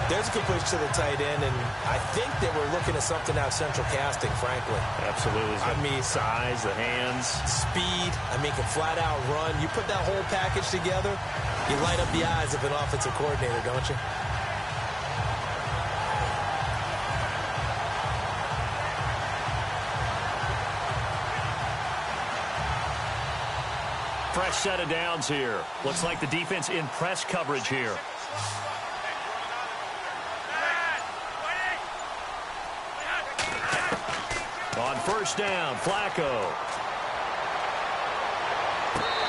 There's a good push to the tight end, and I think that we're looking at something out of central casting, frankly. Absolutely. I mean, size, the hands. Speed. I mean, can flat out run. You put that whole package together, you light up the eyes of an offensive coordinator, don't you? Fresh set of downs here. Looks like the defense in press coverage here. On 1st down, Flacco.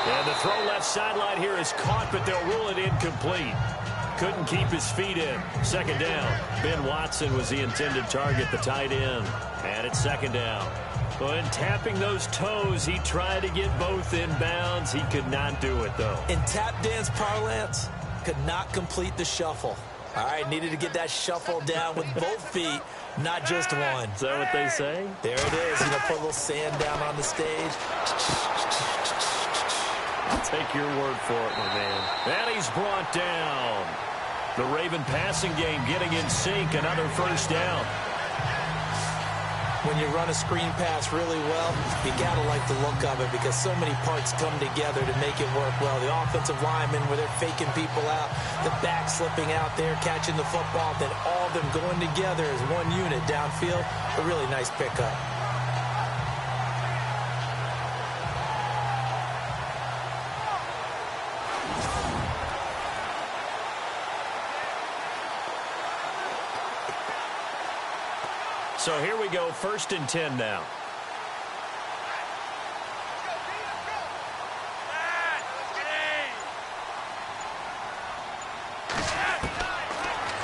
And the throw left sideline here is caught, but they'll rule it incomplete. Couldn't keep his feet in. 2nd down. Ben Watson was the intended target, the tight end. And it's 2nd down. When tapping those toes, he tried to get both in bounds. He could not do it, though. In tap dance parlance, could not complete the shuffle. All right, needed to get that shuffle down with both feet, not just one. Is that what they say? There it is. You know, put a little sand down on the stage. I'll take your word for it, my man. And he's brought down. The Raven passing game getting in sync. Another 1st down. When you run a screen pass really well, you got to like the look of it, because so many parts come together to make it work well. The offensive linemen, where they're faking people out, the back slipping out there, catching the football, then all of them going together as one unit downfield. A really nice pickup. So here we go, 1st and 10 now.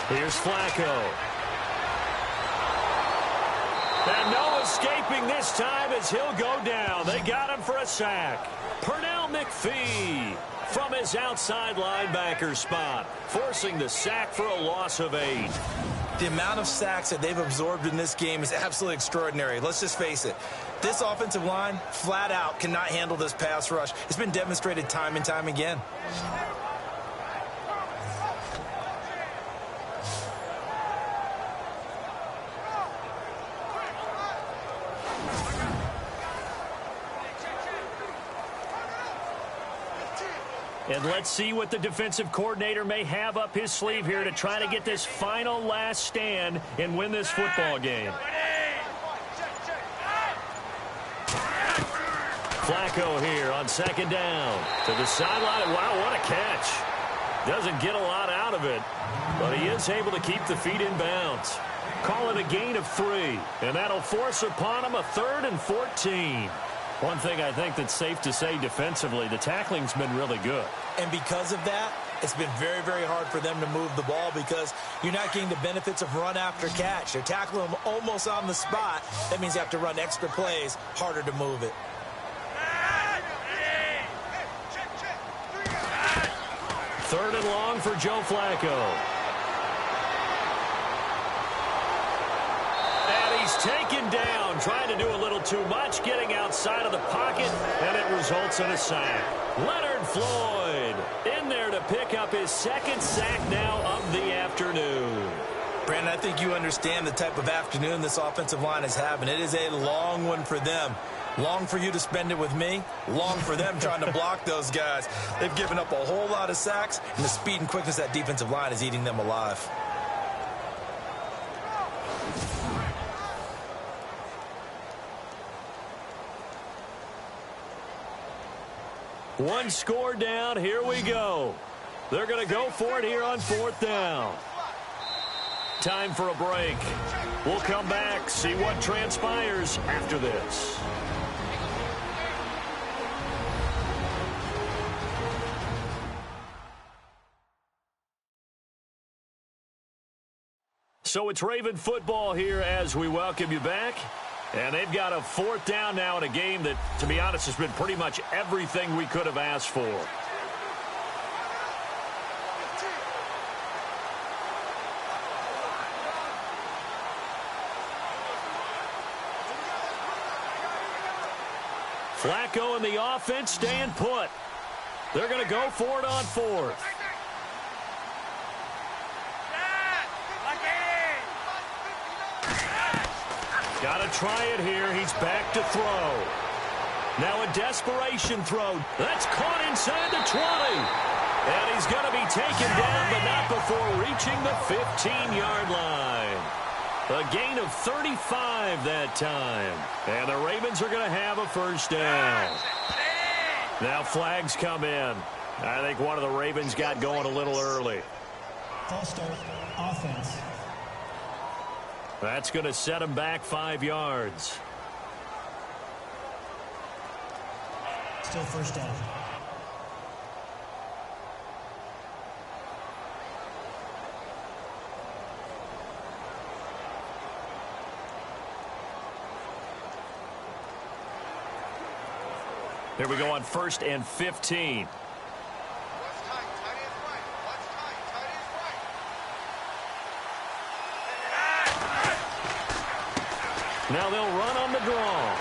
Here's Flacco. And no escaping this time as he'll go down. They got him for a sack. Pernell McPhee from his outside linebacker spot, forcing the sack for a loss of 8. The amount of sacks that they've absorbed in this game is absolutely extraordinary. Let's just face it. This offensive line, flat out, cannot handle this pass rush. It's been demonstrated time and time again. And let's see what the defensive coordinator may have up his sleeve here to try to get this final last stand and win this football game. Flacco here on 2nd down. To the sideline. Wow, what a catch. Doesn't get a lot out of it, but he is able to keep the feet in bounds. Call it a gain of 3, and that'll force upon him a 3rd and 14. One thing I think that's safe to say defensively, the tackling's been really good. And because of that, it's been very, very hard for them to move the ball because you're not getting the benefits of run after catch. They're tackling them almost on the spot. That means you have to run extra plays, harder to move it. 3rd and long for Joe Flacco. He's taken down, trying to do a little too much, getting outside of the pocket, and it results in a sack. Leonard Floyd in there to pick up his 2nd sack now of the afternoon. Brandon, I think you understand the type of afternoon this offensive line is having. It is a long one for them. Long for you to spend it with me. Long for them trying to block those guys. They've given up a whole lot of sacks, and the speed and quickness of that defensive line is eating them alive. One score down. Here we go. They're going to go for it here on 4th down. Time for a break. We'll come back, see what transpires after this. So it's Raven football here as we welcome you back. And they've got a 4th down now in a game that, to be honest, has been pretty much everything we could have asked for. Flacco and the offense staying put. They're going to go for it on 4th. Got to try it here. He's back to throw. Now a desperation throw. That's caught inside the 20. And he's going to be taken down, but not before reaching the 15-yard line. A gain of 35 that time. And the Ravens are going to have a 1st down. Now flags come in. I think one of the Ravens got going a little early. False start, offense. That's going to set him back 5 yards. Still 1st down. Here we go on 1st and 15. Now they'll run on the draw.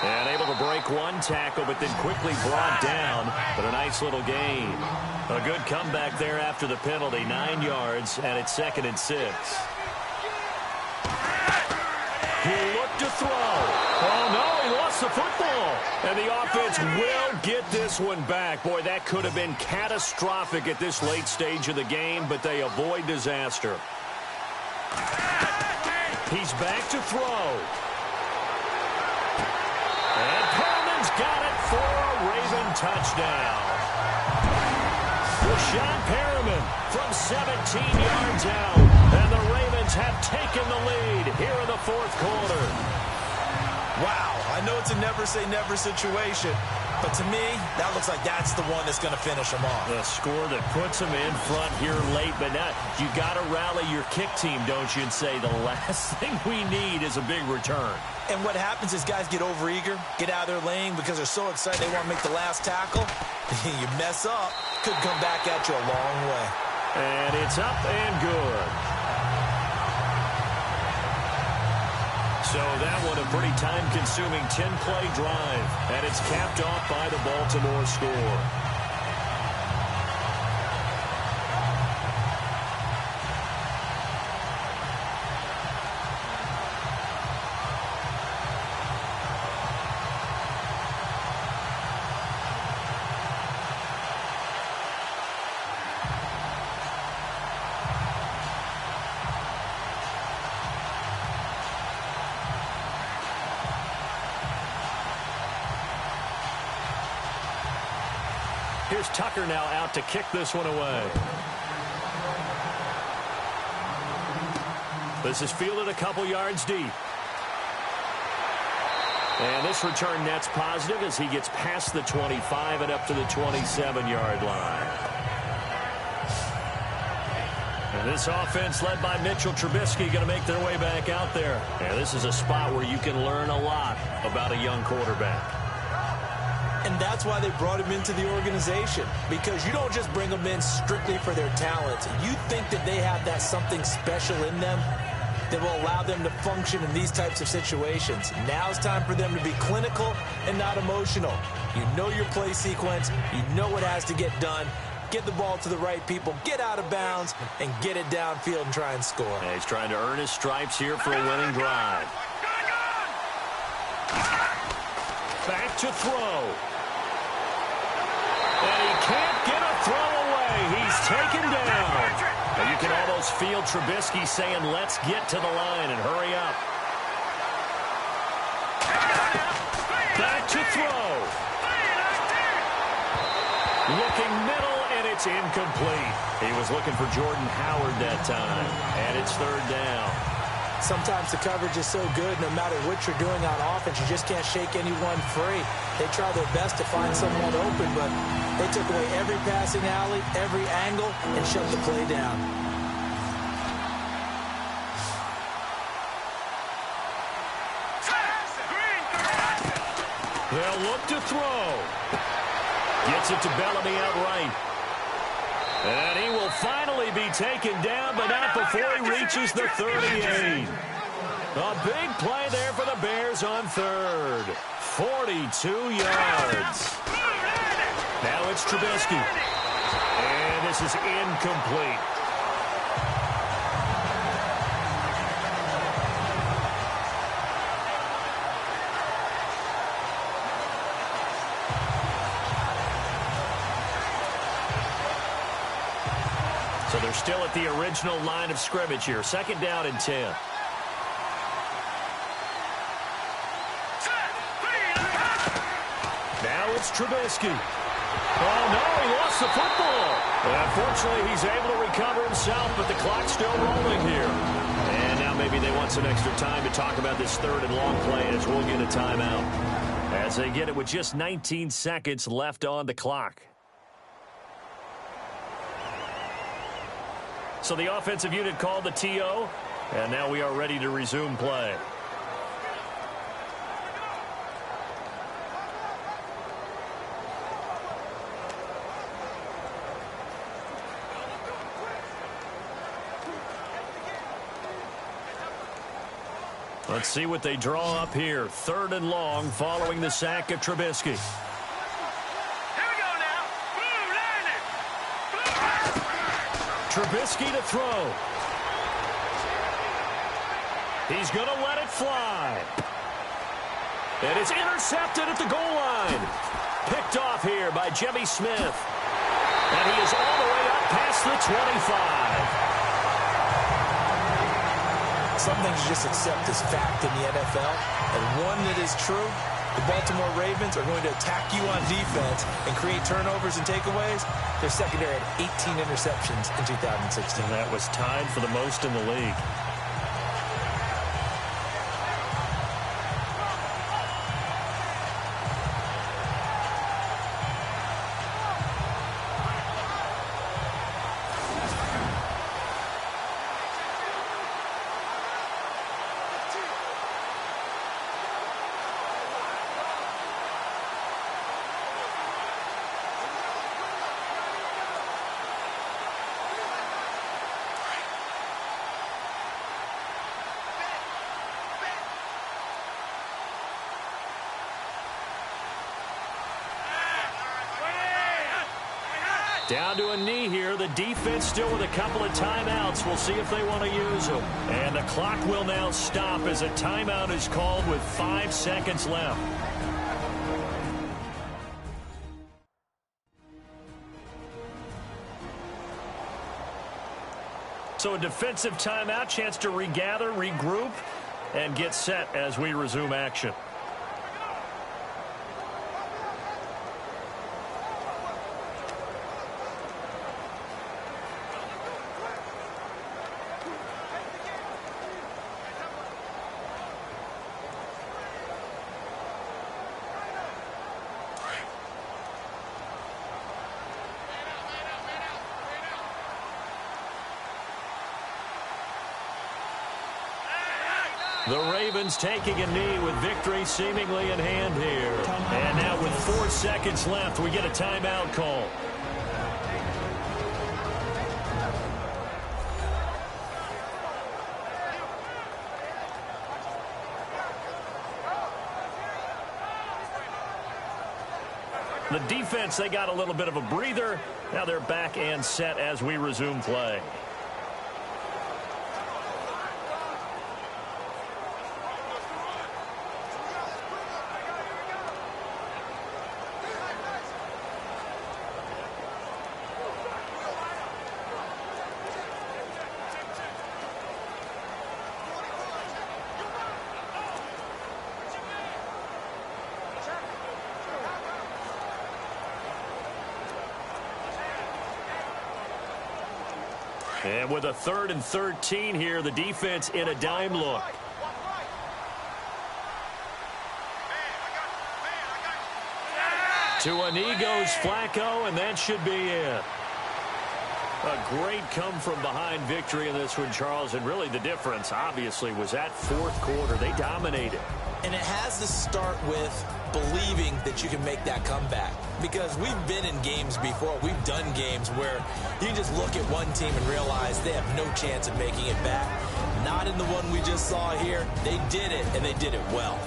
And able to break one tackle, but then quickly brought down. But a nice little gain. A good comeback there after the penalty. 9 yards, and it's 2nd and 6. He'll look to throw. Oh, no, he lost the football. And the offense will get this one back. Boy, that could have been catastrophic at this late stage of the game, but they avoid disaster. He's back to throw. And Perriman's got it for a Raven touchdown. Rashawn Perriman from 17 yards out. And the Ravens Ravens have taken the lead here in the fourth quarter. Wow, I know it's a never-say-never situation, but to me, that looks like that's the one that's going to finish them off. The score that puts them in front here late, but now you got to rally your kick team, don't you, and say the last thing we need is a big return. And what happens is guys get overeager, get out of their lane because they're so excited they want to make the last tackle. You mess up, could come back at you a long way. And it's up and good. So that one a pretty time-consuming 10-play drive, and it's capped off by the Baltimore score. Here's Tucker now out to kick this one away. This is fielded a couple yards deep. And this return net's positive as he gets past the 25 and up to the 27-yard line. And this offense led by Mitchell Trubisky going to make their way back out there. And this is a spot where you can learn a lot about a young quarterback. And that's why they brought him into the organization, because you don't just bring them in strictly for their talent. You think that they have that something special in them that will allow them to function in these types of situations. Now it's time for them to be clinical and not emotional. You know your play sequence. You know what has to get done. Get the ball to the right people, get out of bounds, and get it downfield and try and score. And he's trying to earn his stripes here for a winning drive. Back to throw. And he can't get a throw away. He's taken down. And you can almost feel Trubisky saying, let's get to the line and hurry up. Back to throw. Looking middle, and it's incomplete. He was looking for Jordan Howard that time. And it's third down. Sometimes the coverage is so good, no matter what you're doing on offense, you just can't shake anyone free. They try their best to find someone open, but they took away every passing alley, every angle, and shut the play down. They'll look to throw. Gets it to Bellamy outright. And he will finally be taken down, but not before he reaches the 38. A big play there for the Bears on third. 42 yards. Now it's Trubisky. And this is incomplete. So they're still at the original line of scrimmage here. Second down and 10. Now it's Trubisky. Oh, no, he lost the football. And unfortunately, he's able to recover himself, but the clock's still rolling here. And now maybe they want some extra time to talk about this third and long play as we'll get a timeout. As they get it with just 19 seconds left on the clock. So the offensive unit called the TO, and now we are ready to resume play. Let's see what they draw up here. Third and long following the sack of Trubisky. Trubisky to throw. He's going to let it fly. And it's intercepted at the goal line. Picked off here by Jimmy Smith. And he is all the way up past the 25. Some things you just accept as fact in the NFL. And one that is true, the Baltimore Ravens are going to attack you on defense and create turnovers and takeaways. Their secondary had 18 interceptions in 2016. That was tied for the most in the league. Down to a knee here. The defense still with a couple of timeouts. We'll see if they want to use them. And the clock will now stop as a timeout is called with 5 seconds left. So a defensive timeout, chance to regather, regroup, and get set as we resume action. The Ravens taking a knee with victory seemingly in hand here. And now with 4 seconds left, we get a timeout call. The defense, they got a little bit of a breather. Now they're back and set as we resume play. And with a 3rd and 13 here, the defense in a dime look. To a knee goes Flacco, and that should be it. A great come-from-behind victory in this one, Charles. And really the difference, obviously, was that 4th quarter. They dominated. And it has to start with believing that you can make that comeback. Because we've been in games before. We've done games where you can just look at one team and realize they have no chance of making it back. Not in the one we just saw here. They did it, and they did it well.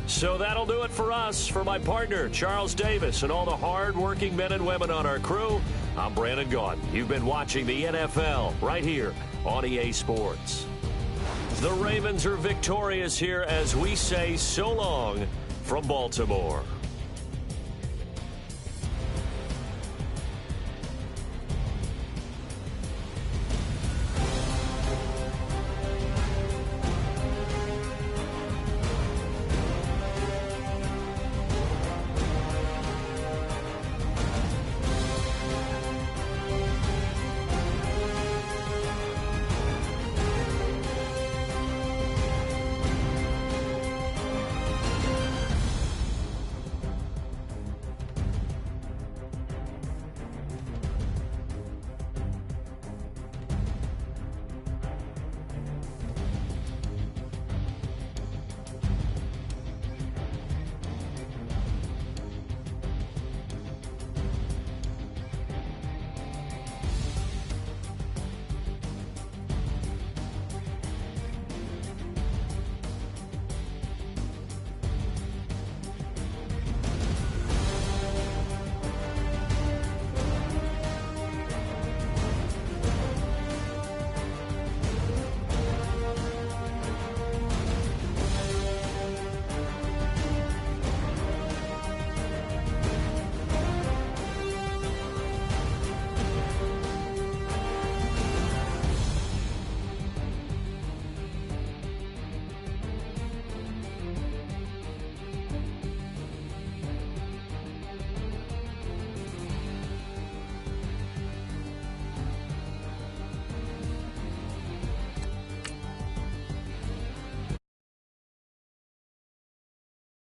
So that'll do it for us. For my partner, Charles Davis, and all the hard-working men and women on our crew, I'm Brandon Gaudin. You've been watching the NFL right here on EA Sports. The Ravens are victorious here as we say so long from Baltimore.